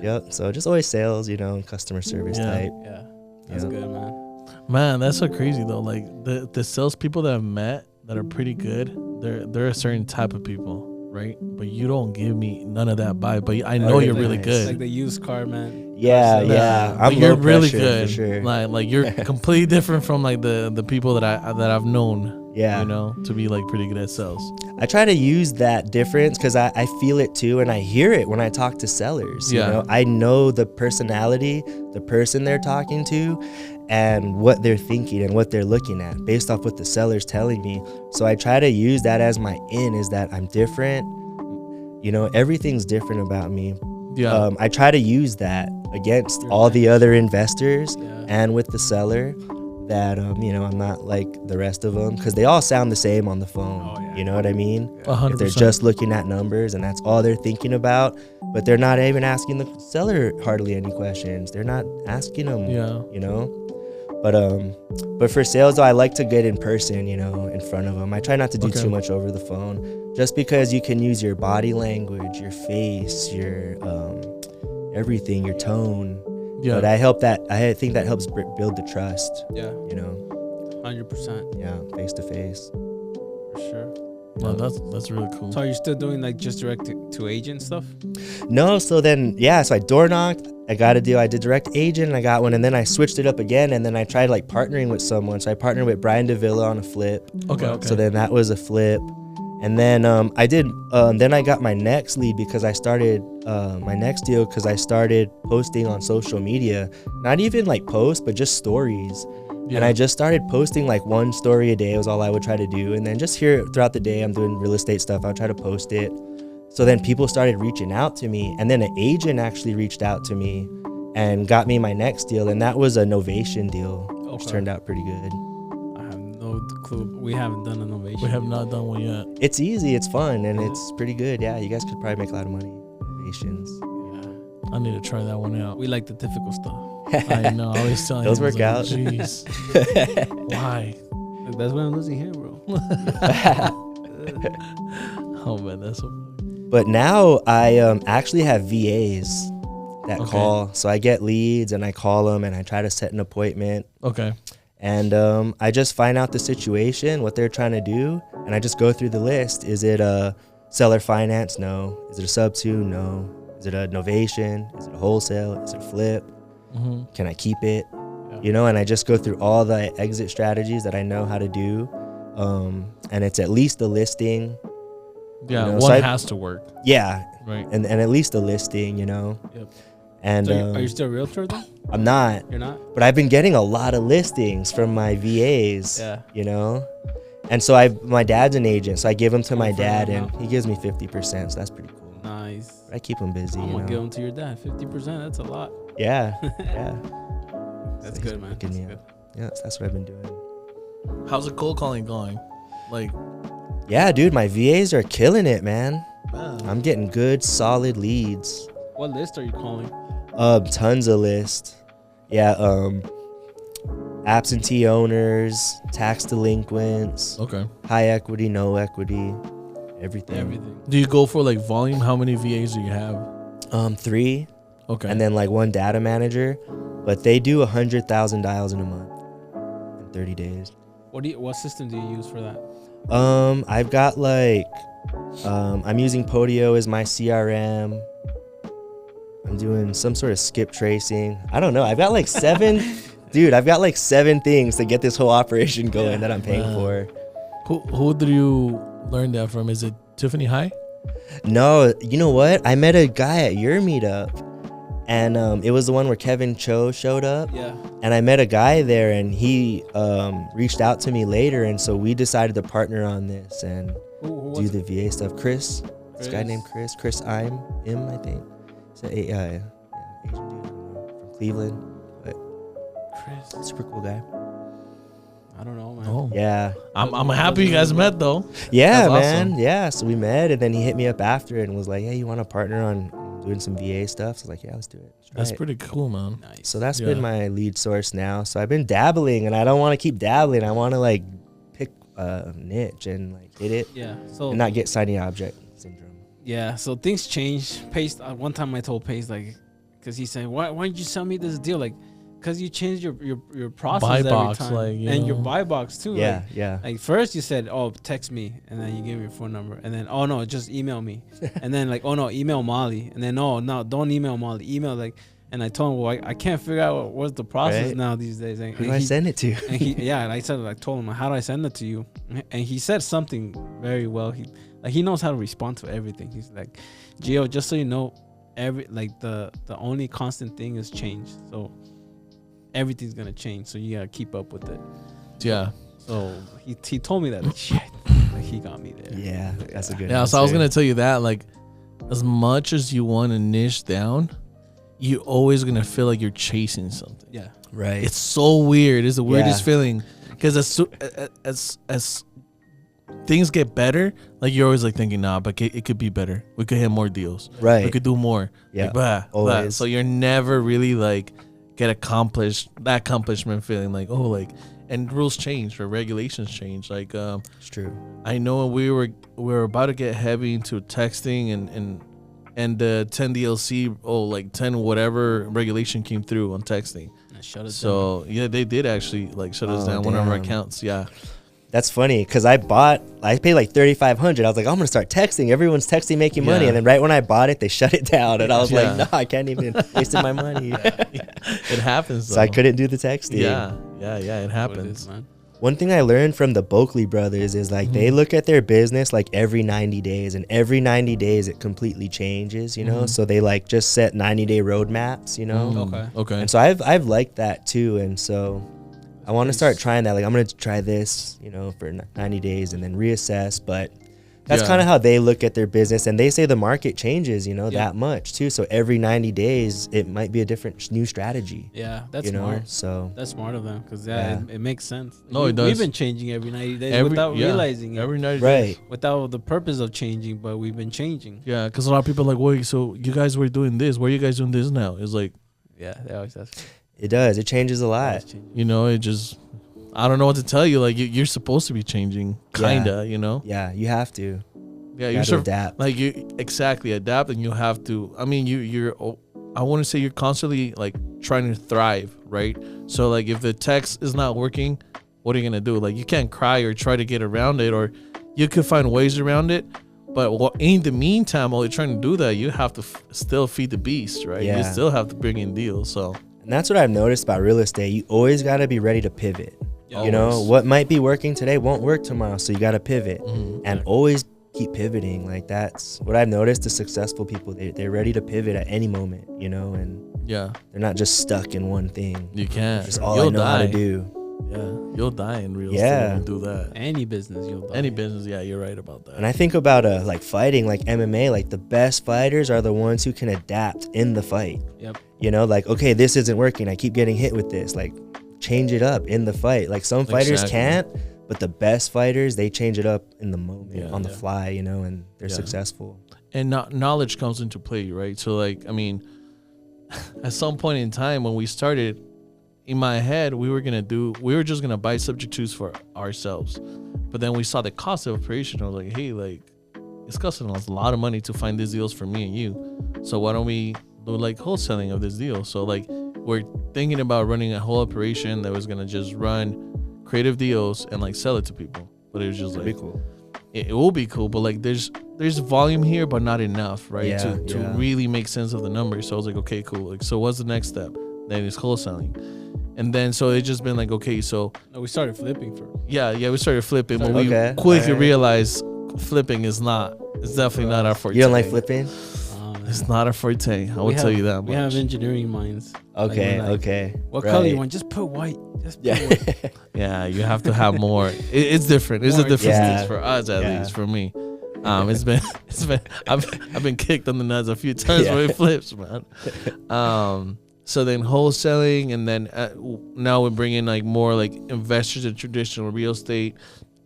Yep. So just always sales, customer service type. Yeah. That's good, man. Man, that's so crazy though. Like the salespeople that I've met that are pretty good, they're a certain type of people, right? But you don't give me none of that vibe. But I know you're really good. Like the used car man. Yeah. But you're really good. for sure. Like you're completely different from like the people that I've known. Yeah. To be like pretty good at sales. I try to use that difference because I feel it too, and I hear it when I talk to sellers. Yeah. I know the personality, the person they're talking to, and what they're thinking and what they're looking at based off what the seller's telling me. So I try to use that as my in, is that I'm different. Everything's different about me. Yeah. I try to use that against all the other investors and with the seller, that I'm not like the rest of them, because they all sound the same on the phone. Oh, yeah. You know what I mean? 100%. If they're just looking at numbers and that's all they're thinking about, but they're not even asking the seller hardly any questions. They're not asking them. But for sales though, I like to get in person, in front of them. I try not to do too much over the phone, just because you can use your body language, your face, your everything, your tone. Yeah. But I think that helps build the trust. Yeah. 100%. Yeah, face to face. For sure. Well, that's really cool. So are you still doing like just direct to agent stuff? No, so then so I door knocked. I got a deal. I did direct agent, and I got one, and then I switched it up again, and then I tried like partnering with someone. So I partnered with Brian DeVilla on a flip. Okay. So then that was a flip. And then then I got my next lead because I started my next deal because I started posting on social media, not even like posts, but just stories. Yeah. And I just started posting like 1 story a day was all I would try to do. And then just here throughout the day, I'm doing real estate stuff. I'll try to post it. So then people started reaching out to me, and then an agent actually reached out to me and got me my next deal. And that was a novation deal, which turned out pretty good. I have no clue. We haven't done a novation. We have not done one yet. It's easy, it's fun, and it's pretty good. Yeah, you guys could probably make a lot of money. Novations. I need to try that one out. We like the typical stuff. I know. I always tell Those him, work out. Jeez. Why? That's what I'm losing here, bro. Oh man, that's so. But now I actually have VAs that call. So I get leads and I call them and I try to set an appointment. Okay. And I just find out the situation, what they're trying to do, and I just go through the list. Is it a seller finance? No. Is it a sub 2? No. Is it a novation? Is it a wholesale? Is it a flip? Mm-hmm. Can I keep it? Yeah. You know, and I just go through all the exit strategies that I know how to do. And it's at least a listing. Yeah, you know, one has to work. Yeah. Right. And at least a listing, you know. Yep. And So are you still a realtor though? I'm not. You're not? But I've been getting a lot of listings from my VAs. Yeah. You know? And so my dad's an agent, so I give them to my for dad him and now? he gives me 50%, so that's pretty cool. Nice. I keep him busy, I'm you gonna know? give them to your dad. 50%. That's a lot. Yeah. Yeah. That's So he's good, man. picking That's me good. up. Yeah, that's what I've been doing. How's the cold calling going? Like, Yeah, dude, my VAs are killing it, man. man. I'm getting good, solid leads. What list are you calling? Tons of lists. Yeah, absentee owners, tax delinquents, Okay. high equity, no equity, everything. Everything. Do you go for like volume? How many VAs do you have? 3, Okay. and then like 1 data manager, but they do 100,000 dials in a month in 30 days. What system do you use for that? I've got like, I'm using Podio as my CRM. I'm doing some sort of skip tracing. I don't know. I've got like 7, dude. I've got like 7 things to get this whole operation going Yeah. that I'm paying Wow. for. Who did you learn that from? Is it Tiffany High? No, you know what? I met a guy at your meetup, and it was the one where Kevin Cho showed up. Yeah. And I met a guy there, and he reached out to me later, and so we decided to partner on this and Who do was the it? VA stuff. Chris, this guy Chris? named Chris I think. He's an Asian dude, I don't know, from Cleveland, but Chris. super cool guy. I don't know, man. Oh. Yeah, I'm happy you guys met though. yeah, That's man. awesome. Yeah, so we met, and then he hit me up after and was like, "Hey, you want to partner on doing some VA stuff?" So I was like, "Yeah, let's do it." Let's try That's it." pretty cool, man. Nice. So that's Yeah. been my lead source now. So I've been dabbling, and I don't want to keep dabbling. I want to like pick a niche and like hit it, Yeah. So and not get shiny object syndrome. yeah. So things change. Pace. One time I told Pace like, because he said, why didn't you sell me this deal? Like, because you changed your process Buy every box, time, like, you and your know. buy box too. Yeah, yeah. Like first you said, "Oh, text me," and then you gave me your phone number, and then, "Oh no, just email me," and then like, "Oh no, email Molly," and then, "No, don't email Molly, email like," and I told him, "Well, I can't figure out what's the process Right. now these days." And, Who and do I he- send it to? and and I said, like, told him, "How do I send it to you?" And he said something very well. He knows how to respond to everything. He's like, "Gio, just so you know, the only constant thing is change. So everything's gonna change. So you gotta keep up with it." Yeah. So he told me that, like, shit, like he got me there. Yeah, that's a good. Yeah. So I was answer. gonna tell you that, like, as much as you want to niche down, you always gonna feel like you're chasing something. Yeah. Right. It's so weird. It's the weirdest Yeah. feeling because as things get better, like you're always like thinking, nah, but it could be better. We could hit more deals. We right. could do more. Yeah. Like, blah, blah. Always. So you're never really like get accomplished that accomplishment feeling like, oh, like, and rules change or regulations change. Like It's true. I know we were about to get heavy into texting and the 10 DLC like 10 whatever regulation came through on texting. Shut it down. So yeah, they did actually like shut us Oh, down one of our damn. accounts. Yeah. That's funny because I paid like $3,500. I was like, I'm gonna start texting. Everyone's texting, making money, Yeah. and then right when I bought it, they shut it down, and I was Yeah. like, no, I can't even wasted my money. It happens. So I though. couldn't do the texting. Yeah, it What it happens. is, man. One thing I learned from the Boakley brothers is like they look at their business like every 90 days, and every 90 days it completely changes, you know. So they like just set 90-day roadmaps, you know. Okay. Okay. And so I've liked that too, and so I want to start trying that. Like I'm gonna try this, you know, for 90 days and then reassess. But that's Yeah. kind of how they look at their business, and they say the market changes, you know, Yeah. that much too. So every 90 days it might be a different new strategy. Yeah, that's you know, smart. so That's smart of them because Yeah. it makes sense. No, it We've does. been changing every 90 days without realizing it. Every night. right, Without the purpose of changing, but we've been changing. Yeah, because a lot of people are like, wait, so you guys were doing this? Where are you guys doing this now? It's like, Yeah, they always ask. it does. It changes a lot. Always changing. you know, it just, I don't know what to tell you. Like you're supposed to be changing, kinda, you know. Yeah, you have to. Yeah, You gotta adapt. Like you exactly adapt, and you have to. I mean, you're. I want to say you're constantly like trying to thrive, right? So like if the text is not working, what are you gonna do? Like you can't cry or try to get around it, or you could find ways around it. But in the meantime, while you're trying to do that, you have to still feed the beast, right? Yeah. You still have to bring in deals. So And that's what I've noticed about real estate. You always got to be ready to pivot. Yeah. You know, Always. what might be working today won't work tomorrow. So you got to pivot and always keep pivoting. Like that's what I've noticed. The successful people, they're ready to pivot at any moment, you know, and yeah, they're not just stuck in one thing. you can't. Just all You'll I know how die. to do. Yeah, you'll die in real Yeah. estate if you do that. Any business you'll die. Any business, yeah, you're right about that. And I think about like fighting, like MMA, like the best fighters are the ones who can adapt in the fight. Yep. You know, like, okay, this isn't working. I keep getting hit with this. Like, change it up in the fight. Like some fighters Exactly. can't, but the best fighters, they change it up in the moment, Yeah. on the Yeah. fly, you know, and they're Yeah. successful. And knowledge comes into play, right? So like, I mean, at some point in time when we started, in my head, we were just gonna buy subject twos for ourselves. But then we saw the cost of operation. I was like, hey, like it's costing us a lot of money to find these deals for me and you. So why don't we do like wholesaling of this deal? So like we're thinking about running a whole operation that was gonna just run creative deals and like sell it to people. But it was just That'd like be cool. it will be cool, but like there's volume here, but not enough, right? Yeah, to yeah. really make sense of the numbers. So I was like, okay, cool. Like, so what's the next step? Then it's wholesaling. And then so it's just been like, okay, so No, we started flipping first. yeah, we started flipping, but Okay, we quickly alright. realized flipping it's definitely not our forte. You don't like flipping? It's not our forte. I will tell you that much. We have engineering minds. Okay, Like, okay. what color you right. want? Just put white. Just put Yeah. white. Yeah, you have to have more. It's different. It's a More, different yeah. stage for us, at Yeah. least for me. It's been I've been kicked on the nuts a few times Yeah. when it flips, man. So then wholesaling, and then now we're bringing like more like investors in traditional real estate,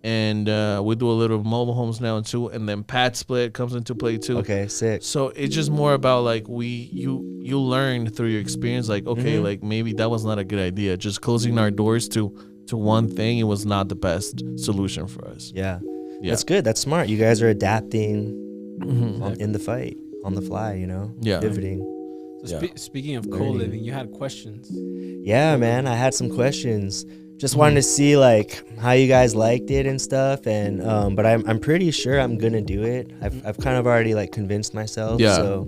and we do a little mobile homes now too, and then pad split comes into play too. Okay, sick. So it's just more about like you learn through your experience, like okay, like maybe that was not a good idea. Just closing our doors to one thing, it was not the best solution for us. Yeah. Yeah. That's good. That's smart. You guys are adapting Mhm. in the fight, on the fly, you know? Yeah. Pivoting. So speaking of Learning. co-living, you had questions. Yeah, man. I had some questions. Just wanted to see like how you guys liked it and stuff, and but I'm pretty sure I'm gonna do it. I've kind of already like convinced myself. Yeah. So,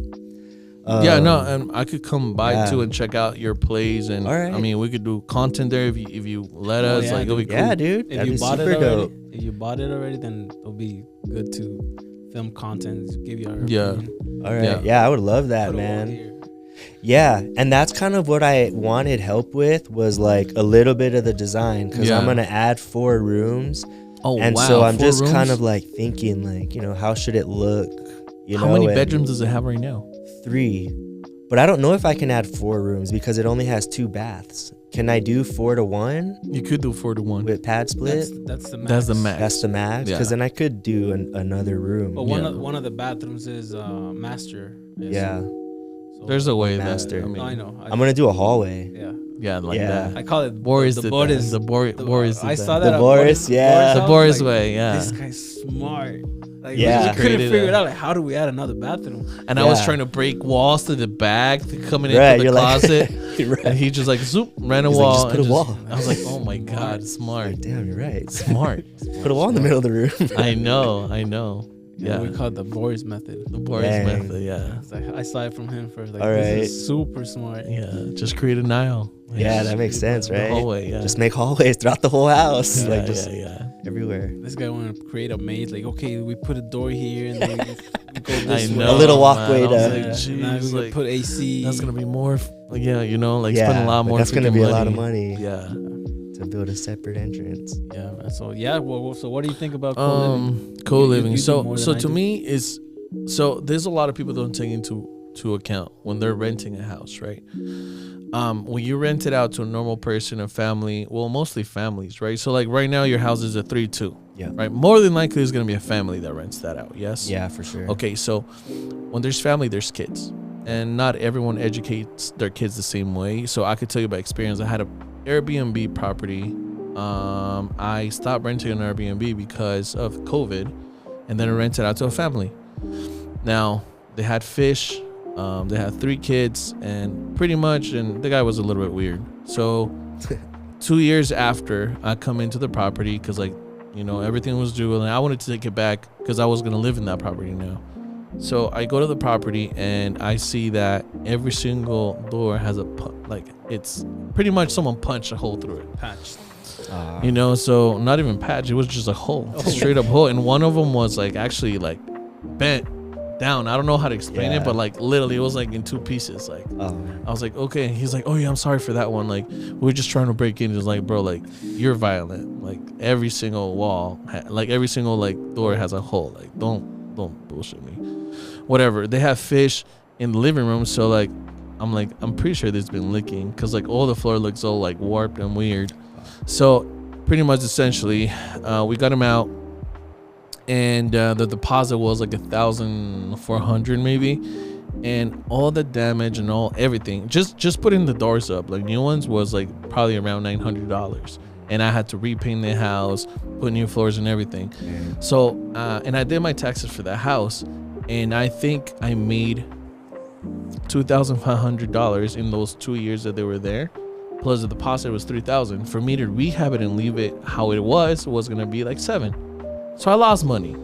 Yeah, no, and I could come by yeah. too and check out your plays, and All right. I mean we could do content there if you let us. yeah, like it'll be cool. Yeah, dude. If That'd you be bought it super already, dope. if you bought it already, then it'll be good to film content. Give you our Yeah. opinion. All right. Yeah. Yeah, I would love that, Put a wall man. here. Yeah, and that's kind of what I wanted help with, was like a little bit of the design, because Yeah. I'm gonna add 4 rooms, Oh and wow! so I'm 4 just rooms? kind of like thinking like, you know, how should it look? You How know, many and bedrooms does it have right now? 3, but I don't know if I can add 4 rooms because it only has 2 baths. Can I do 4 to 1 You could do 4 to 1. with pad split? That's the max. That's the max. That's the max, Yeah. because then I could do another room. But Yeah. one of the bathrooms is master. Yeah, So, There's a way master. that I No, mean, I know. I'm gonna do a hallway. Yeah. yeah, like Yeah. that. I call it Boris the did Boris. that. Boris did I that. saw The that. at Boris, yeah. Boris The house, Boris like, way, yeah. This guy's smart. Like, Yeah. we couldn't Created figure a- it out. Like, how do we add another bathroom? And I was Yeah. trying to break walls to the back to coming Right, into the you're like- closet, Right. and he just like zoop ran a He's like, wall. "Just put and a wall." I was like, oh my god, smart, Like, damn, you're right. smart. Put a wall in the middle of the room. I know. Yeah, We call it the Boris method. the Boris Dang. method. Yeah, It's like, I saw it from him first. Like, All this right. is super smart. yeah. Just create an aisle. Yeah, that makes sense, The right? hallway, yeah. Just make hallways throughout the whole house, yeah, like just yeah. everywhere. This guy wanted to create a maze. Like, okay, we put a door here and then we go I this way. know. A little man. walkway I was to- like, Yeah, and now jeez, we like, put AC. that's gonna be more. Yeah, you know, like Yeah, spend a lot like, more. that's gonna freaking be a lot of money. Yeah. To build a separate entrance. Yeah, man. So yeah, well, so what do you think about co-living? Co-living. You do So more than so I to do. me is there's a lot of people don't take into account when they're renting a house, right? When you rent it out to a normal person, a family, well, mostly families, right? So like right now your house is a 3-2. Yeah. Right? More than likely there's gonna be a family that rents that out, yes? Yeah, for sure. Okay, so when there's family, there's kids. And not everyone educates their kids the same way. So I could tell you by experience, I had a Airbnb property I stopped renting an Airbnb because of COVID, and then I rented out to a family. Now they had fish, they had 3 kids, and pretty much, and the guy was a little bit weird. So 2 years after I come into the property, because like, you know, everything was due, and I wanted to take it back because I was gonna live in that property now. So I go to the property and I see that every single door has like, it's pretty much someone punched a hole through it. Patched. You know, so not even patch, it was just a hole, straight up hole. And one of them was like actually like bent down. I don't know how to explain it, but like literally it was like in 2 pieces. Like I was like, okay. And he's like, oh yeah, I'm sorry for that one. Like we're just trying to break in. It's like, bro, like you're violent. Like every single wall, like every single like door has a hole. Like don't bullshit me. Whatever. They have fish in the living room, so like I'm pretty sure there's been licking, because like all the floor looks all like warped and weird. So pretty much essentially we got him out, and the deposit was like $1,400 maybe, and all the damage and everything just putting the doors up, like new ones, was like probably around $900, and I had to repaint the house, put new floors and everything. So and I did my taxes for the house, and I think I made $2,500 in those 2 years that they were there, plus the deposit was $3,000. For me to rehab it and leave it how it was gonna be like $7,000. So I lost money.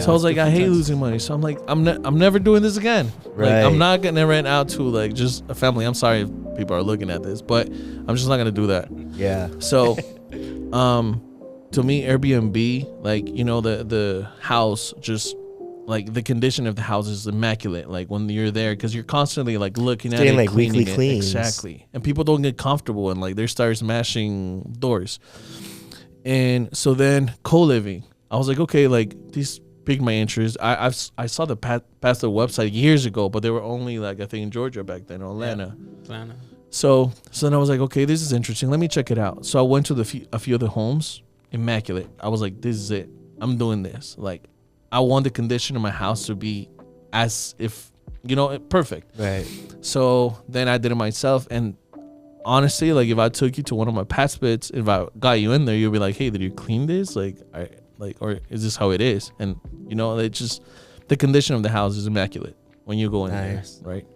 So I was like, I hate losing money. So I'm like, I'm never doing this again. Right. Like, I'm not gonna rent out to like just a family. I'm sorry if people are looking at this, but I'm just not gonna do that. Yeah. So, to me, Airbnb, like, you know, the house, just like the condition of the house is immaculate. Like when you're there, because you're constantly like looking at it, like cleaning weekly it. cleans. Exactly. And people don't get comfortable, and like they start smashing doors. And so then co-living, I was like, okay, like these piqued my interest. I saw the pastor website years ago, but they were only like, I think in Georgia back then, or Atlanta. Atlanta. So then I was like, okay, this is interesting. Let me check it out. So I went to a few of the homes, immaculate. I was like, this is it. I'm doing this. Like, I want the condition of my house to be as if, you know, perfect. Right. So then I did it myself. And honestly, like if I took you to one of my past bits, if I got you in there, you'll be like, hey, did you clean this? Like, or is this how it is? And you know, it just, the condition of the house is immaculate when you go in there, right?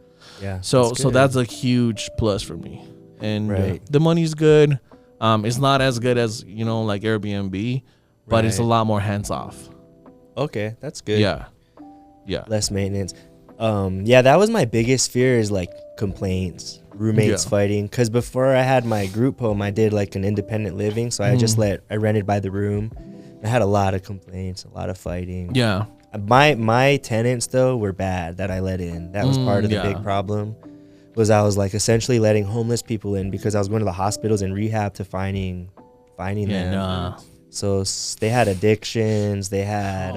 Yeah. So that's a huge plus for me. And right. The money's good. It's not as good as, you know, like Airbnb, but it's a lot more hands off. Okay, that's good. Yeah. Less maintenance. Yeah, that was my biggest fear, is like complaints, roommates fighting. Because before I had my group home, I did like an independent living, so I rented by the room. I had a lot of complaints, a lot of fighting. Yeah. My tenants though were bad that I let in. That was part of the big problem. Was I was like essentially letting homeless people in, because I was going to the hospitals and rehab to finding them. So they had addictions. They had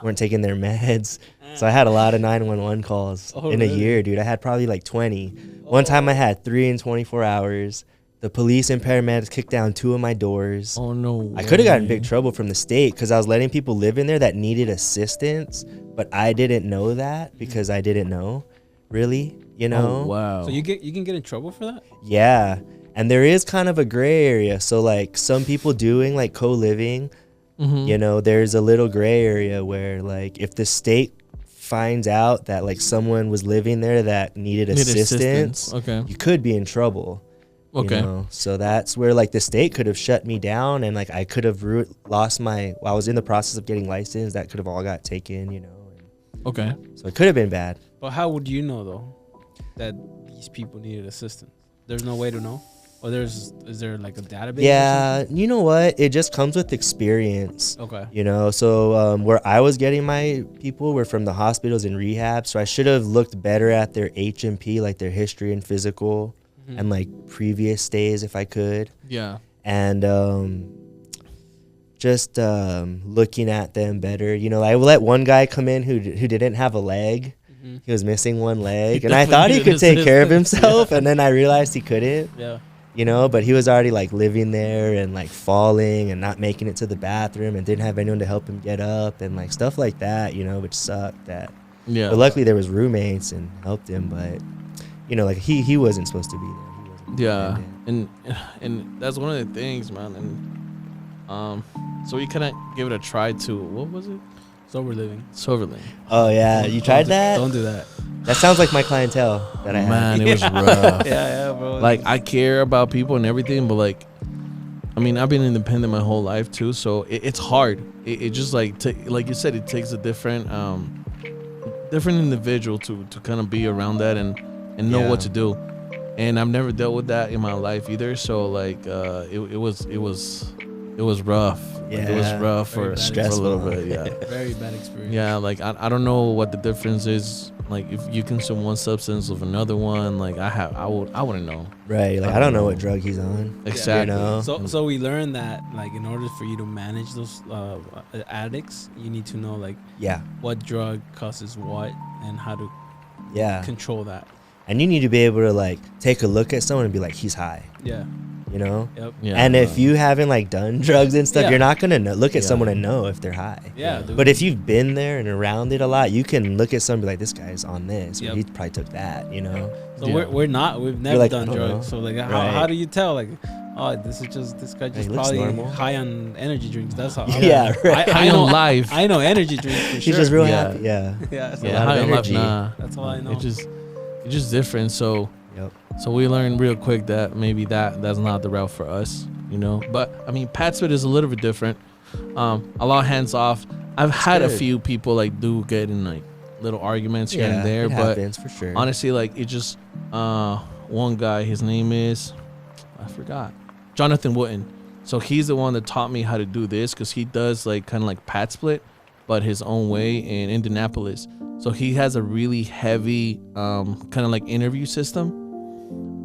weren't taking their meds. So I had a lot of 911 calls in a year, dude. I had probably like 20. One time I had 3 in 24 hours. The police and paramedics kicked down 2 of my doors. Oh no! I could have gotten in big trouble from the state, because I was letting people live in there that needed assistance, but I didn't know that because I didn't know, really, you know. Oh, wow! So you can get in trouble for that? Yeah. And there is kind of a gray area. So like some people doing like co-living, you know, there's a little gray area where like if the state finds out that like someone was living there that needed assistance, okay, you could be in trouble. Okay. You know? So that's where like the state could have shut me down, and like I could have lost I was in the process of getting licensed. That could have all got taken, you know. Okay. So it could have been bad. But how would you know though that these people needed assistance? There's no way to know? Or is there like a database? Yeah, you know what? It just comes with experience. Okay. You know, so where I was getting my people were from the hospitals and rehab, so I should have looked better at their H&P, like their history and physical, and like previous stays if I could. Yeah. And just looking at them better. You know, I let one guy come in who didn't have a leg. He was missing one leg, and I thought he could take care of himself, and then I realized he couldn't. Yeah. You know, but he was already like living there and like falling and not making it to the bathroom and didn't have anyone to help him get up and like stuff like that, you know, which sucked. But luckily there was roommates and helped him, but you know, like he wasn't supposed to be there. He wasn't Yeah, and that's one of the things, man. And so we kind of give it a try to, what was it? Sober living. Oh yeah, you tried that? Don't do that. That sounds like my clientele that I have. Man, it was rough. Yeah, bro. Like, I care about people and everything, but like, I mean, I've been independent my whole life too, so it's hard. It just like you said, it takes a different individual to kind of be around that and know what to do. And I've never dealt with that in my life either, so like it was rough. Yeah, it was rough for a little bit. Yeah, very bad experience. Yeah, like I don't know what the difference is. Like if you consume one substance of another one, like I wouldn't know. Right, like I don't know what drug he's on. Exactly. You know? So we learned that like in order for you to manage those addicts, you need to know like what drug causes what and how to control that. And you need to be able to like take a look at someone and be like, he's high. Yeah. You know? Yep. Yeah, and if you haven't like done drugs and stuff, you're not gonna look at someone and know if they're high. Yeah. But if you've been there and around it a lot, you can look at someone and be like, this guy's on this. Or he probably took that, you know? So we've never like, done drugs. So like how do you tell like, oh, this guy just probably normal. high on energy drinks. That's how. Right. I know life. I know energy drinks for sure. He's just real happy. Yeah. High on life. Nah. That's all I know. It's just different. So. So we learned real quick that maybe that's not the route for us, you know. But I mean, Pat Spit is a little bit different. A lot hands off. I've had a few people like do get in like little arguments here and there, but happens, for sure. Honestly, like it just one guy, his name is I forgot, Jonathan Wooten. So he's the one that taught me how to do this because he does like kind of like Pat Split, but his own way in Indianapolis. So he has a really heavy kind of like interview system.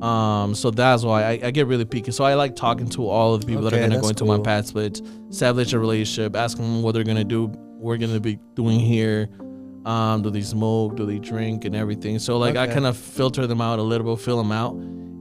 So that's why I get really picky. So I like talking to all of the people that are gonna go into my Pat Splits, establish a relationship, asking them what they're gonna do, we're gonna be doing here. Do they smoke? Do they drink and everything? So like I kind of filter them out a little bit, fill them out,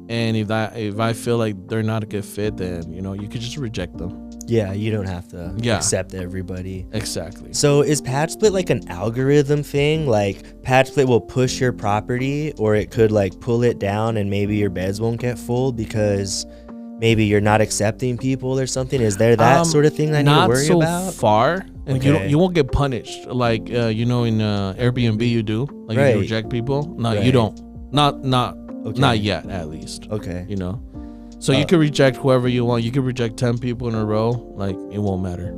and if I feel like they're not a good fit, then you know you could just reject them. Yeah, you don't have to accept everybody. Exactly. So is Patch Split like an algorithm thing? Like Patch Split will push your property, or it could like pull it down and maybe your beds won't get full because maybe you're not accepting people or something? Is there that sort of thing that I need to worry about? Not so far. And you won't get punished. Like, you know, in Airbnb you do. Like you reject people. No, you don't. Not yet, at least. Okay. You know? So you can reject whoever you want. You can reject 10 people in a row. Like, it won't matter.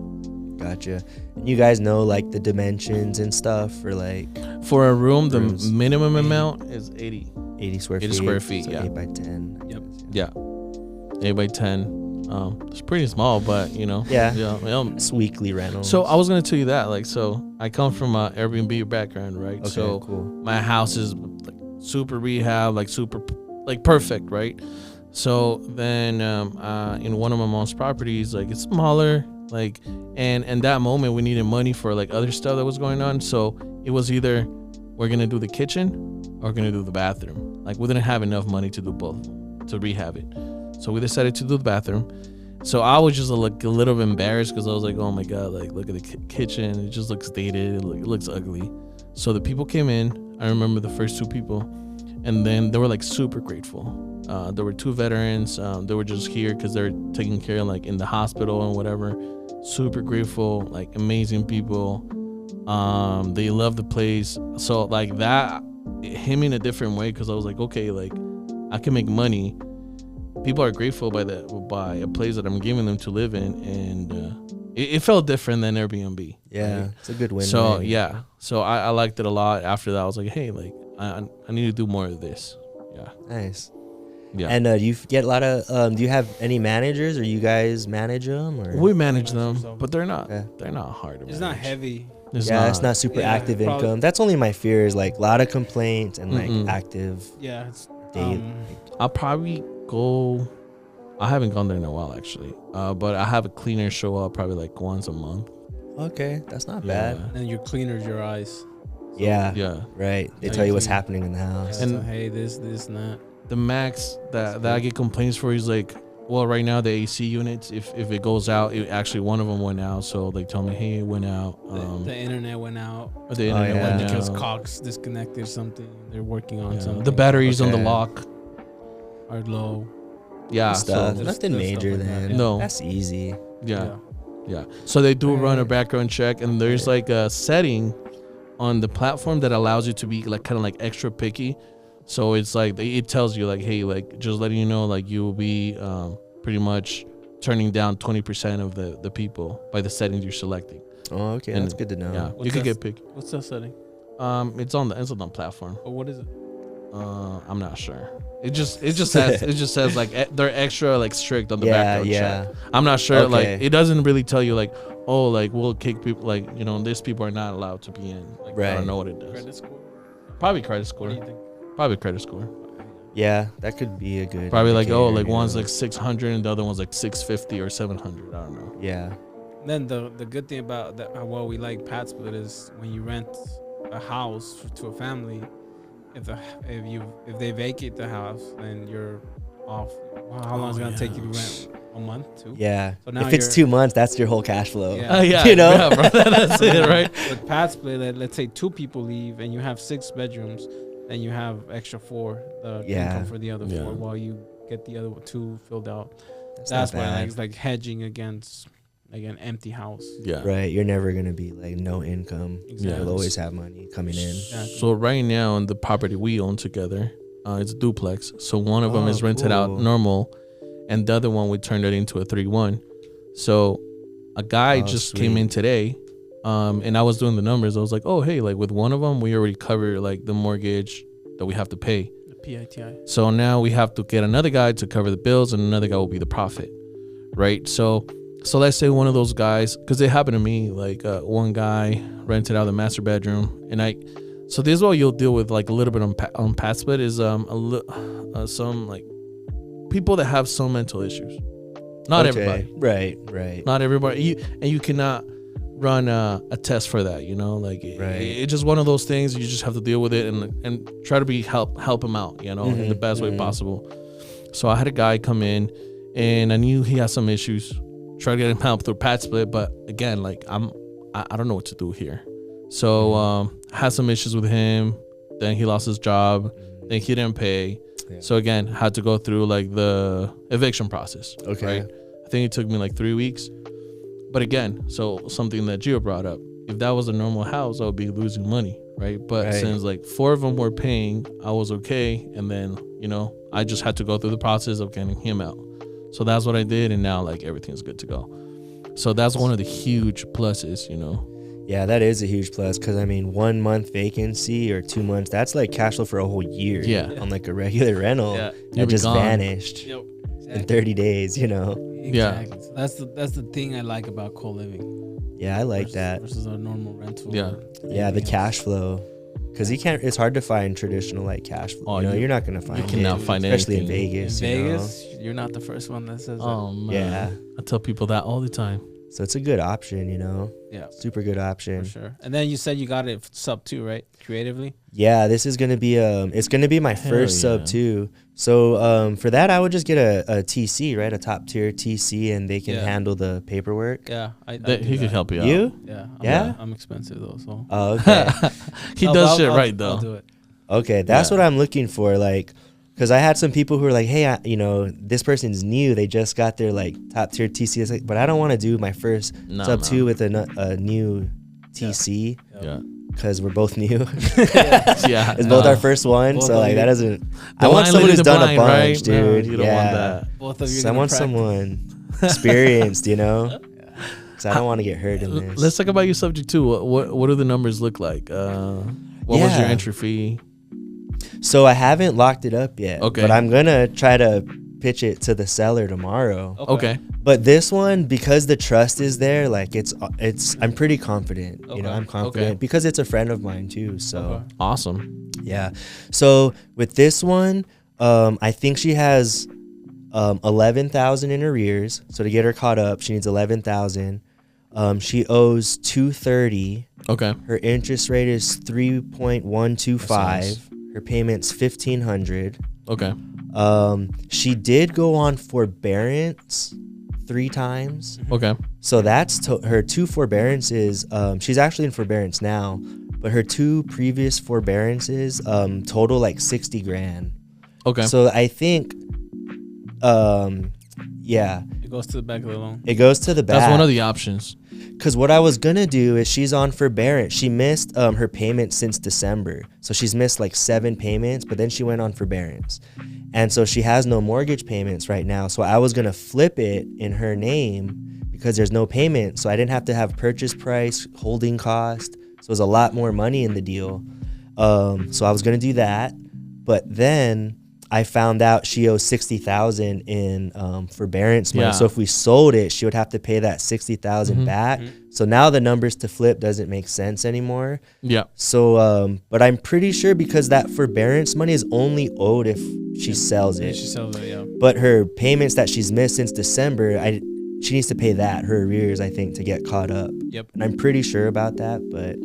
Gotcha. And you guys know, like, the dimensions and stuff for, like... For a room, the minimum amount is 80. 80 square feet. 80 square feet, so yeah. 8 by 10. Yep. Yeah. 8 by 10. It's pretty small, but, you know. Yeah. It's weekly rentals. So I was going to tell you that. Like, so I come from an Airbnb background, right? Okay, so cool. My house is, like, super rehab, like, super, like, perfect, right? So then in one of my mom's properties, like it's smaller, like, and that moment we needed money for like other stuff that was going on. So it was either we're going to do the kitchen or we're going to do the bathroom. Like we didn't have enough money to do both, to rehab it. So we decided to do the bathroom. So I was just like a little bit embarrassed because I was like, oh my God, like look at the kitchen. It just looks dated. It looks ugly. So the people came in. I remember the first 2 people. And then they were like super grateful. There were 2 veterans. They were just here because they're taking care of like in the hospital and whatever. Super grateful, like amazing people. They love the place. So like that it hit me in a different way because I was like, okay, like I can make money. People are grateful by a place that I'm giving them to live in, and it felt different than Airbnb. Yeah, right? It's a good win. So yeah, so I liked it a lot. After that, I was like, hey, like I need to do more of this. Yeah. Nice. Yeah. And you get a lot of. Do you have any managers, or you guys manage them? Or? We manage them, but they're not. Okay. They're not hard to manage. It's not heavy. It's not super active income. That's only my fear is like a lot of complaints and like active. Yeah. It's, I'll probably go. I haven't gone there in a while actually, but I have a cleaner show up probably like once a month. Okay, that's not bad. And your cleaners, your eyes. Yeah. Right. They tell you what's happening in the house. And hey, this, and that. The max that I get complaints for is like, well, right now the AC units, if it goes out, actually one of them went out, so they tell me, hey, it went out. The internet went out. The internet went out because Cox disconnected something. They're working on something. The batteries on the lock are low. Yeah. stuff. So Nothing there's major stuff like that, then. yeah. No. That's easy. yeah. So they do run a background check, and there's like a setting on the platform that allows you to be like kind of like extra picky. So it's like it tells you like, hey, like just letting you know, like you will be pretty much turning down 20% of the people by the settings you're selecting. Oh, okay, And that's good to know. Yeah, you could get picky. What's that setting? It's on the platform. Oh, what is it? I'm not sure. It just says like they're extra like strict on the background check. I'm not sure. Okay. Like it doesn't really tell you like, oh, like we'll kick people, like, you know, these people are not allowed to be in. Like, I don't know what it does. Credit score? Probably credit score. What do you think? Probably credit score. Yeah, that could be a good. Probably like, oh, indicator, like you one's know? like 600 and the other one's like 650 or 700. I don't know. Yeah. Then the good thing about that, what we like Pat Split, is when you rent a house to a family, if they vacate the house, then you're off. How long is it gonna take you to rent? A month, 2? Yeah. So now if it's 2 months, that's your whole cash flow. Yeah. Yeah, You know? yeah, bro, that's it, right? With Pat Split, let's say 2 people leave and you have 6 bedrooms, then you have extra 4 income for the other 4 while you get the other 2 filled out. That's why like, it's like hedging against like an empty house. Yeah. Right. You're never gonna be like no income. Exactly. You'll always have money coming in. Exactly. So right now in the property we own together, it's a duplex. So one of them is rented out normal, and the other one we turned it into a 3-1. So a guy just came in today, and I was doing the numbers. I was like, oh, hey, like with one of them we already covered like the mortgage that we have to pay. The PITI. So now we have to get another guy to cover the bills, and another guy will be the profit, right? So let's say one of those guys, because it happened to me, like one guy rented out the master bedroom, and so this is what you'll deal with like a little bit on Pat Split is some like people that have some mental issues. Not everybody. Right. Not everybody. You cannot run a test for that, you know, like it's just one of those things. You just have to deal with it and try to help him out, you know, in the best way possible. So I had a guy come in, and I knew he had some issues. Try to get him help through Pat Split, but again, like I don't know what to do here. So had some issues with him. Then he lost his job. Then he didn't pay. Yeah. So again, had to go through like the eviction process. Okay. Right? I think it took me like 3 weeks. But again, so something that Gio brought up, if that was a normal house, I would be losing money, right? But since like 4 of them were paying, I was okay. And then, you know, I just had to go through the process of getting him out. So that's what I did, and now like everything's good to go. So that's one of the huge pluses, you know. Yeah, that is a huge plus, because I mean, 1 month vacancy or 2 months, that's like cash flow for a whole year. Yeah. On like a regular rental, that just vanished in 30 days, you know. Exactly. Yeah. So that's the thing I like about co-living. Yeah, I like that versus a normal rental. Yeah, the cash flow. Because it's hard to find traditional like cash flow. You know, you're not gonna find. You cannot find anything, especially in Vegas. In Vegas, you're not the first one that says that. Oh man, yeah. I tell people that all the time. So it's a good option, you know. Yeah, super good option. For sure. And then you said you got it sub 2, right? Creatively. Yeah, this is gonna be it's gonna be my first sub 2. So for that, I would just get a TC, right? A top tier TC, and they can handle the paperwork. Yeah, he could help you out. Yeah. I'm expensive though, so. Oh, okay. He does shit right though. I'll do it. Okay, that's what I'm looking for, like. Because I had some people who were like, hey, you know, this person's new. They just got their like top tier TC. Like, but I don't want to do my first sub 2 with a new TC. Yeah. Because we're both new. Yeah. It's both our first one. Both so like that doesn't. I The want line someone who's leading the done blind, a bunch, right? dude. No, you don't want that. Both of you. I want someone experienced, you know. Because I don't want to get hurt in this. Let's talk about your subject too. What do the numbers look like? What was your entry fee? So I haven't locked it up yet. Okay. But I'm gonna try to pitch it to the seller tomorrow. Okay. But this one, because the trust is there, like it's I'm pretty confident. You know, I'm confident because it's a friend of mine too. So awesome. Yeah. So with this one, I think she has 11,000 in arrears. So to get her caught up, she needs 11,000. She owes 230. Okay. Her interest rate is 3.125. Her payment's 1,500. Okay. She did go on forbearance 3 times. Okay. So that's her 2 forbearances. She's actually in forbearance now, but her 2 previous forbearances total like 60 grand. Okay. So I think Yeah. It goes to the back of the loan. It goes to the back. That's one of the options. Because what I was going to do is she's on forbearance. She missed her payments since December. So she's missed like 7 payments, but then she went on forbearance. And so she has no mortgage payments right now. So I was going to flip it in her name because there's no payment. So I didn't have to have purchase price, holding cost. So it was a lot more money in the deal. So I was going to do that. But then I found out she owes $60,000 in forbearance money. Yeah. So if we sold it, she would have to pay that $60,000 back. So now the numbers to flip doesn't make sense anymore. Yeah. So, but I'm pretty sure because that forbearance money is only owed if she sells it. She sells it, yeah. But her payments that she's missed since December, she needs to pay that, her arrears, I think, to get caught up. Yep. And I'm pretty sure about that, but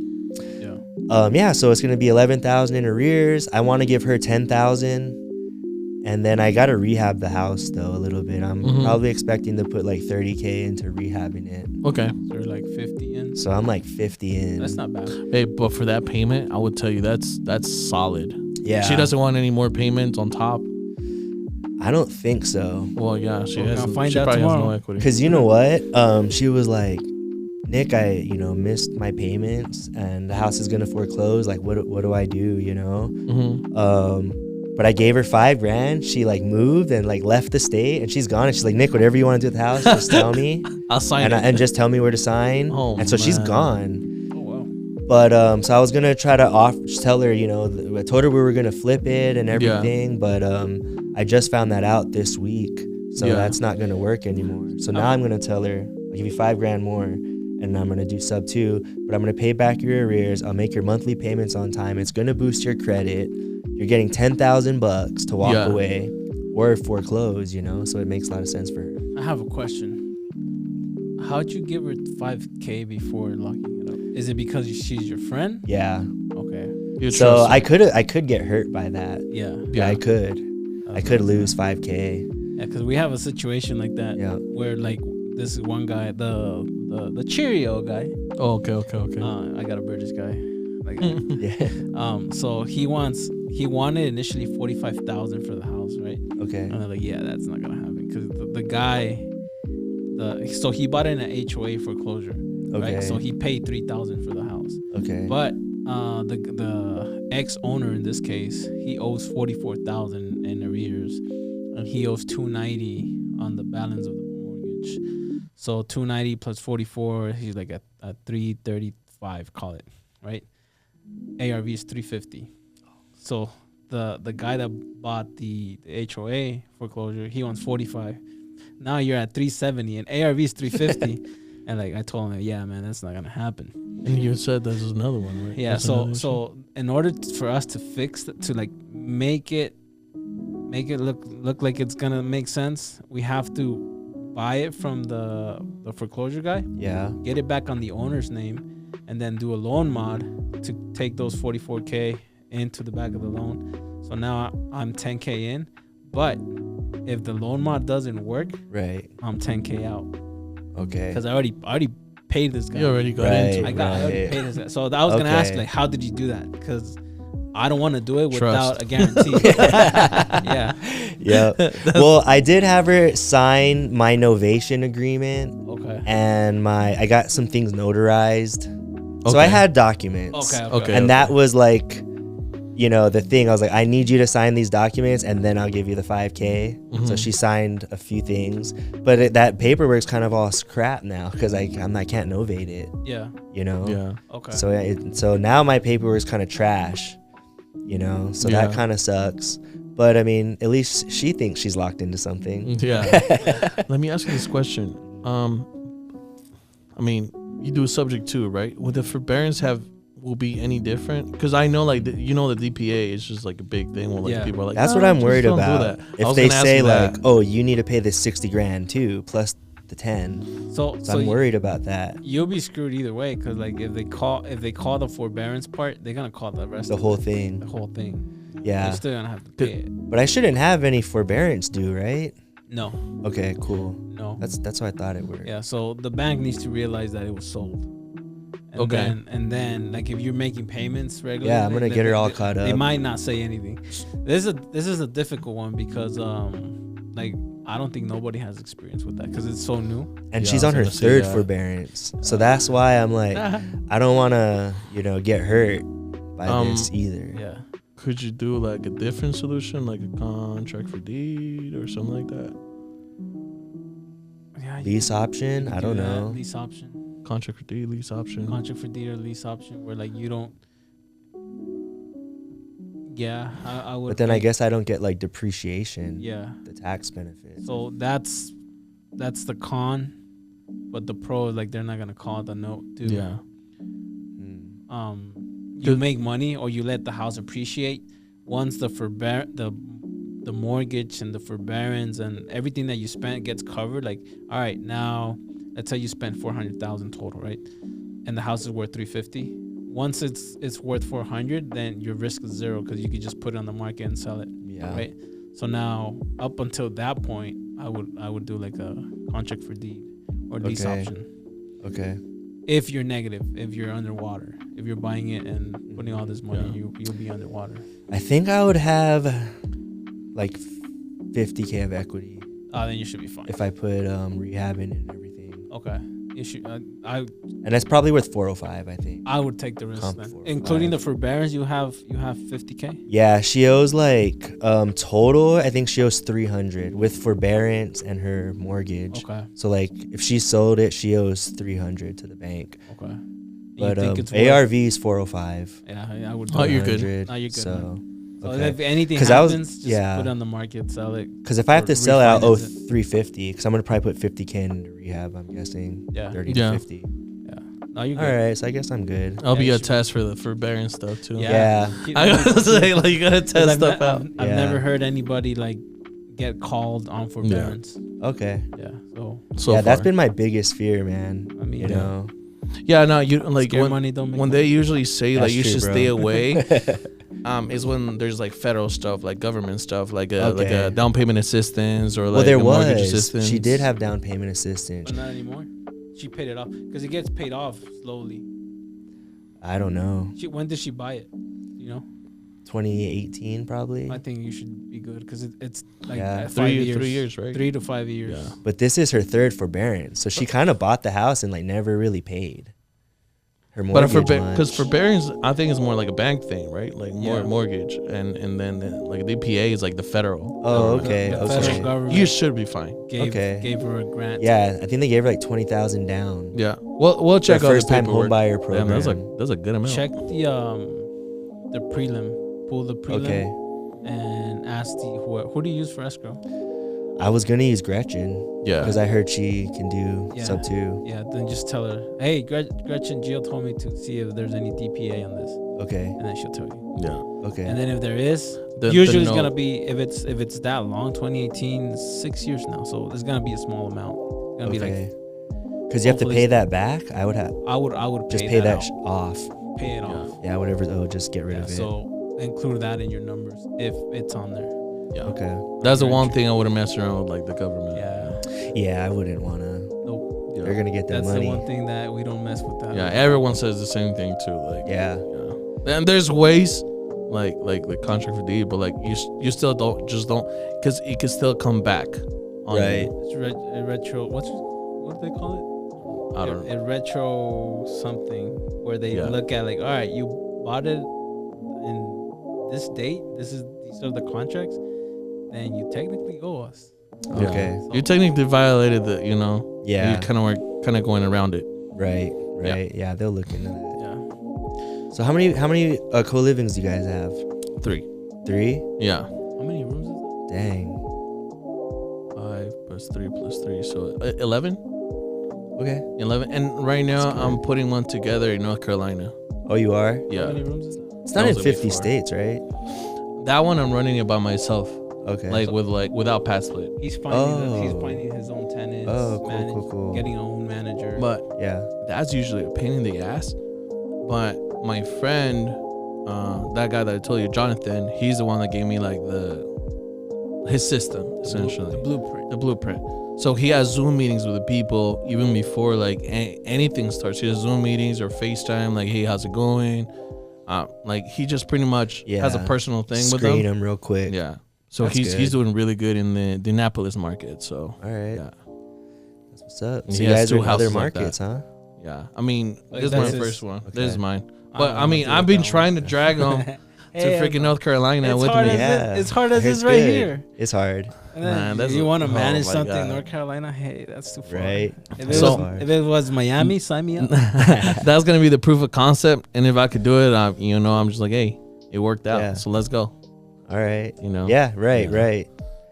yeah. so it's gonna be $11,000 in arrears. I want to give her $10,000. And then I got to rehab the house, though, a little bit. I'm probably expecting to put like $30K into rehabbing it. Okay. So like 50 in. So I'm like 50 in. That's not bad. Hey, but for that payment, I would tell you that's solid. Yeah. She doesn't want any more payments on top. I don't think so. Well, yeah, she We're has. gonna find She out probably has no tomorrow. equity. Because you know what? She was like, Nick, I missed my payments and the house is going to foreclose. Like, what do I do, But I gave her $5,000. She like moved and like left the state and she's gone. And she's like, Nick, whatever you want to do with the house, just tell me. I'll sign it. And just tell me where to sign. Oh, and so she's man. gone. Oh, wow. But so I was gonna try to tell her, I told her we were gonna flip it and everything. But I just found that out this week, so that's not gonna work anymore. So now I'm gonna tell her, I'll give you $5,000 more, and I'm gonna do sub 2, but I'm gonna pay back your arrears. I'll make your monthly payments on time. It's gonna boost your credit. You're getting $10,000 to walk away or foreclose. So it makes a lot of sense for her. I have a question. How'd you give her $5K before locking it up? Is it because she's your friend? Yeah. Okay. You So trust I could get hurt by that. Yeah. Yeah, I could. I could lose $5K. Yeah, because we have a situation like that where like this one guy, the Cheerio guy. Oh, okay. I got a British guy. Like, Yeah. so he wanted initially $45,000 for the house, right? Okay. And they're like, yeah, that's not gonna happen because the guy, so he bought in an HOA foreclosure, Okay. right? So he paid $3,000 for the house, Okay. but the ex-owner in this case, he owes $44,000 in arrears, and he owes $290 on the balance of the mortgage. So $290 plus 44, he's like at $335, call it, right? ARV is $350. So the guy that bought the HOA foreclosure, he wants $45. Now you're at $370 and ARV is $350. And like I told him, yeah, man, that's not gonna happen. And you said there's another one, right? Yeah. That's So in order for us to fix to like make it look like it's gonna make sense, we have to buy it from the foreclosure guy. Yeah. Get it back on the owner's name, and then do a loan mod to take those $44K into the back of the loan. So now I'm $10K in, but if the loan mod doesn't work, Right. I'm $10K out Okay. because I already paid this guy. You already got into it. I already paid this guy. So I was gonna ask, like, how did you do that? Because I don't want to do it without a guarantee. Yeah. Yeah. Well, I did have her sign my novation agreement. Okay. And I got some things notarized. So I had documents. Okay. And that was like, the thing. I was like, I need you to sign these documents and then I'll give you the $5K. So she signed a few things. But that paperwork's kind of all crap now because I can't novate it. Yeah. Yeah. Okay. So now my paperwork's kind of trash. So that kind of sucks. But I mean, at least she thinks she's locked into something. Yeah. Let me ask you this question. I mean, you do a subject to, right? Would the forbearance will be any different? Because I know, like, the DPA is just like a big thing where like people are like, that's what I'm worried don't about. Do that. If they say like, oh, you need to pay this $60,000 too, plus the 10. So I'm worried about that. You'll be screwed either way because like if they call the forbearance part, they're gonna call the rest. The whole thing. The whole thing. Yeah. You're still gonna have to pay it. But I shouldn't have any forbearance due, right? No. Okay, cool. No. That's what I thought it worked. Yeah. So the bank needs to realize that it was sold. And then like if you're making payments regularly, yeah, I'm gonna get her all caught up. They might not say anything. This is a difficult one because like I don't think nobody has experience with that because it's so new. And Yeah, she's I on was her gonna say third that. forbearance. So that's why I'm like, I don't want to, get hurt by this either. Yeah. Could you do like a different solution, like a contract for deed or something like that? Yeah. Lease option? I don't know. Lease option. Contract for deed, lease option. Contract for deed or lease option where like you don't. Yeah, I would. But then I guess I don't get like depreciation. Yeah. The tax benefit. So that's the con, but the pro is like they're not gonna call the note too. Yeah. You make money or you let the house appreciate. Once the the mortgage and the forbearance and everything that you spent gets covered, like, all right, now let's say you spent $400,000 total, right? And the house is worth $350,000. Once it's worth $400,000, then your risk is zero because you could just put it on the market and sell it. Yeah. Right. So now up until that point, I would do like a contract for deed or lease option. Okay. If you're negative, if you're underwater, if you're buying it and putting all this money, you'll be underwater. I think I would have like 50K of equity Then you should be fine. if I put rehab in and everything. Okay. You should. And that's probably worth 405, I think. I would take the risk Comp then, 405. including the forbearance. You have 50K. Yeah, she owes like total. I think she owes 300 with forbearance and her mortgage. Okay. So like if she sold it, she owes 300 to the bank. Okay. But You think it's ARV is 405. Yeah, I would. Oh, you're good. 100, No, you're good, So, So okay. if anything 'Cause I was- happens, just yeah. put it on the market, sell it. Because if I have Or to sell it, I'll owe refinance it. 350. Because I'm gonna probably put 50K into rehab. I'm guessing. Yeah. 30 Yeah. to 50. Yeah. No, you're All good. right, so I guess I'm good. I'll be Yeah, a you should- test for the forbearance stuff too. Yeah. I gotta say, like, you gotta 'Cause test I've stuff ne- out. I've Yeah. never heard anybody like get called on forbearance. Okay. Yeah. So So yeah, that's far. been my biggest fear, man. I mean, You know. Yeah, no, you like scare when, money don't make when money. they usually say That's like you true, should bro. stay away, is when there's like federal stuff, like government stuff, like a Okay. down payment assistance or like Well, there a mortgage was. assistance. She did have down payment assistance. But not anymore. She paid it off because it gets paid off slowly. I don't know. When did she buy it? You know, 2018 probably. I think you should be good because it's like Yeah. 5 years. 3 years, right? 3 to 5 years. Yeah. But this is her third forbearance, so she kind of bought the house and like never really paid her But mortgage. because much. forbearance, I think is more like a bank thing, right? Like more Yeah. mortgage, and then like DPA is like the federal. Oh, government. okay. The Okay. federal government You should be fine. gave her a grant. Yeah, I think they gave her like 20,000 down. Yeah. We'll check Her out first the time home paperwork. buyer Damn, program. that's a good amount. Check the prelim. Pull the prelim. Okay. And ask who do you use for escrow? I was gonna use Gretchen Yeah. because I heard she can do Yeah. sub 2. Yeah, then just tell her, hey, Gretchen, Jill told me to see if there's any DPA on this, Okay. and then she'll tell you. Yeah. Okay. And then if there is, The usually it's note. gonna be if it's that long, 2018, 6 years now, so it's gonna be a small amount. It's gonna be like Okay. Because you have to hopefully- pay that back. I would have I would just pay pay that that out. off. Pay it Yeah. off. Yeah, whatever. Oh, just get rid Yeah, of it. so include that in your numbers if it's on there. Yeah. Okay. That's the Your one entry. thing I wouldn't mess around with, like the government. Yeah, Yeah, I wouldn't wanna. nope. Yeah. They're gonna get their That's money. the one thing that we don't mess with. That. Yeah, everyone says the same thing too. Like, Yeah. yeah. And there's ways, like the contract for deed, but like you still don't, because it can still come back. On Right. You. It's a retro. What do they call it? I don't know. A retro something where they Yeah. look at like, all right, you bought it in this date. These are the contracts. Then you technically owe us. Yeah. Okay. You technically violated the, you know. Yeah. You kind of going around it. Right. Right. Yeah. They'll look into that. Yeah. So how many co-livings do you guys have? 3. 3? Yeah. How many rooms is Dang. 5 plus 3 plus 3, so 11. Okay. 11. And right now That's good. I'm putting one together in North Carolina. Oh, you are? that? Yeah. How many rooms is that? It's not in Those would be 50 far. states, right? That one I'm running it by myself, Okay. without pad split. He's Oh. finding his own tenants. Oh, cool. Getting a own manager. But Yeah. that's usually a pain in the ass. But my friend, that guy that I told you, Jonathan, he's the one that gave me like his system essentially, the blueprint. the blueprint. So he has Zoom meetings with the people even before like anything starts. He has Zoom meetings or FaceTime, like, hey, how's it going? Like he just pretty much has a Yeah. personal thing with Screen them. them real quick. Yeah. So That's he's good. doing really good in the Indianapolis market. So All right. yeah, That's what's up. And So he you has guys are two in other houses like that. markets, huh? yeah. I mean, Like, this is my that's his- first one. okay. This is mine. I But don't I know mean, what to do I've with been that trying one. to drag him to freaking North Carolina it's with hard me. as Yeah. it's hard as I heard it's right good. here. It's hard, And then Man, that's you want to oh manage my something God. in North Carolina? Hey, that's too far. right? If It's it, So- was, if it was Miami, sign me up. That's gonna be the proof of concept. And if I could do it, I'm just like, hey, it worked out. Yeah. So let's go. All right. You know. Yeah. Right. Yeah. Right.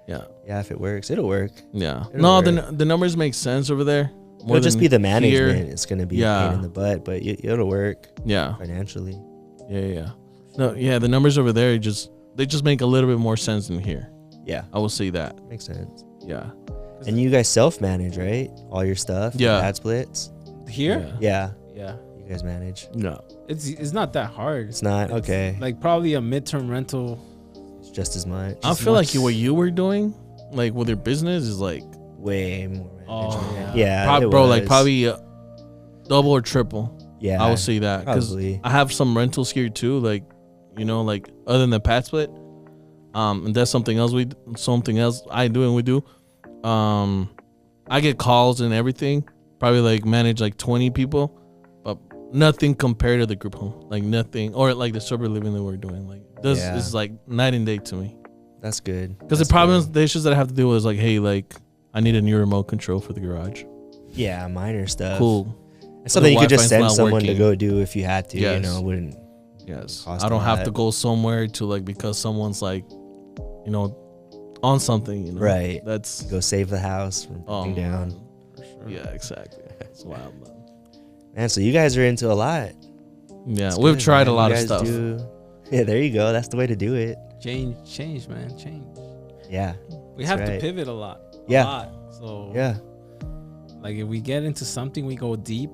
Yeah. Yeah. If it works, it'll work. Yeah. It'll No, work. the numbers make sense over there. It'll just than be the management. here. It's gonna be a Yeah. pain in the butt, but it'll work Yeah. financially. Yeah. No. Yeah. The numbers over there they just make a little bit more sense than here. Yeah. I will say that. Makes sense. Yeah. And you guys self-manage, right? All your stuff. Yeah. Ad splits. Here? Yeah. Yeah. You guys manage. No. It's not that hard. It's not It's okay. Like probably a midterm rental. It's just as much. I feel like what you were doing, like with your business, is like, Way more. Oh, management. yeah. Yeah. it bro, like was. probably double or triple. Yeah. I will say that because Probably. I have some rentals here too. Like, like other than the pad split, and that's something else I do and we do. I get calls and everything. Probably like manage like 20 people, but nothing compared to the group home. Like nothing, or like the sober living that we're doing. Like this Yeah. is like night and day to me. That's good. Because the problems, the issues that I have to deal with is like, hey, like I need a new remote control for the garage. Yeah, minor stuff. Cool. It's something you could just Wi-Fi's send not someone to working. go do if you had to. You Yes. know, wouldn't. Yes. Cost I don't a have lot. to go somewhere to like because someone's like, on something. Right. That's Go save the house from burning down. For sure. Yeah, exactly. It's wild. Man. Man, so you guys are into a lot. Yeah, It's we've good, tried man. a lot You of guys stuff. Yeah, there you go. That's the way to do it. Change, man, change. Yeah. We That's have to right. pivot a lot. Yeah. A lot. So Yeah. like if we get into something, we go deep,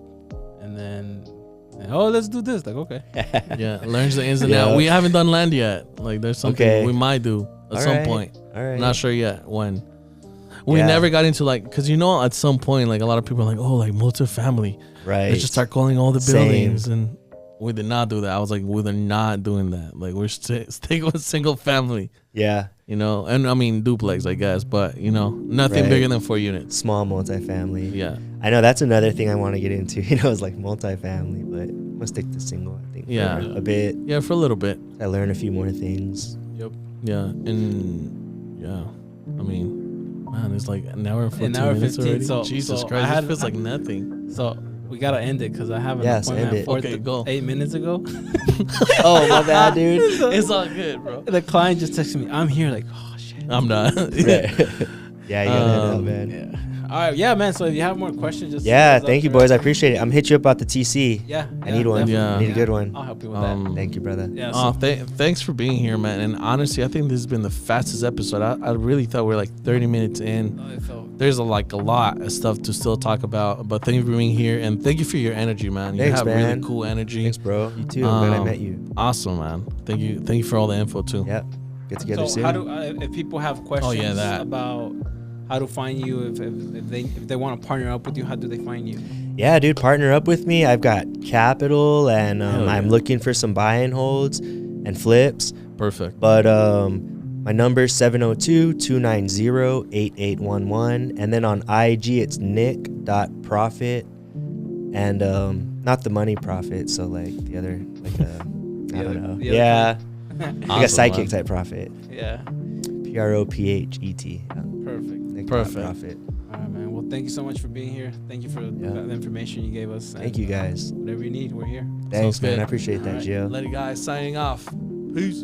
and then let's do this. Like okay. Yeah, learns the ins and Yeah. outs. We haven't done land yet. Like there's something Okay. we might do at All some right. point. All right. Not sure yet when. We Yeah. never got into like, cause at some point like a lot of people are like, oh, like multifamily. Right. Let's just start calling all the Same. buildings, and we did not do that. I was like, we're not doing that. Like we're sticking with single family. Yeah. And I mean duplex, I guess, but nothing Right. bigger than 4 units. Small multifamily. Yeah. I know that's another thing I want to get into. Is like multifamily, but I'm gonna stick to single. I think. Yeah. For a bit. Yeah, for a little bit. I learn a few more things. Yep. Yeah, and yeah, I mean, man, it's like an hour and 14 An hour and minutes 15, already. so- Jesus so I Christ, had- it feels like nothing. So we gotta end it because I have an Yes, appointment end at it. 4 Okay, go. 8 minutes ago. Oh my bad, dude. It's all good, bro. The client just texted me. I'm here. Like oh shit. I'm not. Right. Yeah, you gotta head out, man. Yeah. All right. Yeah, man. So if you have more questions, just Yeah, hit us up thank you, there. boys. I appreciate it. I'm hit you up about the TC. Yeah. I need one. definitely. Yeah. I need a good one. I'll help you with that. Thank you, brother. Yeah. Oh, So, thanks for being here, man. And honestly, I think this has been the fastest episode. I really thought we were like 30 minutes in. it felt There's a lot of stuff to still talk about. But thank you for being here, and thank you for your energy, man. You Thanks, have man. really cool energy. Thanks, bro. You too. I'm glad I met you. Awesome, man. Thank you for all the info too. Yep. Get together so soon. how do if people have questions that. about how to find you if they want to partner up with you, how do they find you? Yeah, dude, partner up with me. I've got capital, and Hell yeah. I'm looking for some buy and holds and flips. Perfect. But my number is 702-290-8811. And then on IG, it's nick.profit. And not the money profit. So, like, the other, like, I don't know. the other Yeah. Like a Awesome, psychic man. type profit. Yeah. PROPHET. Perfect. Nick Perfect. Profit. All right, man. Well, thank you so much for being here. Thank you for the information you gave us. Thank you, guys. Whatever you need, we're here. Thanks, man. good. I appreciate that, All right, Jill. Letty guys signing off. Peace.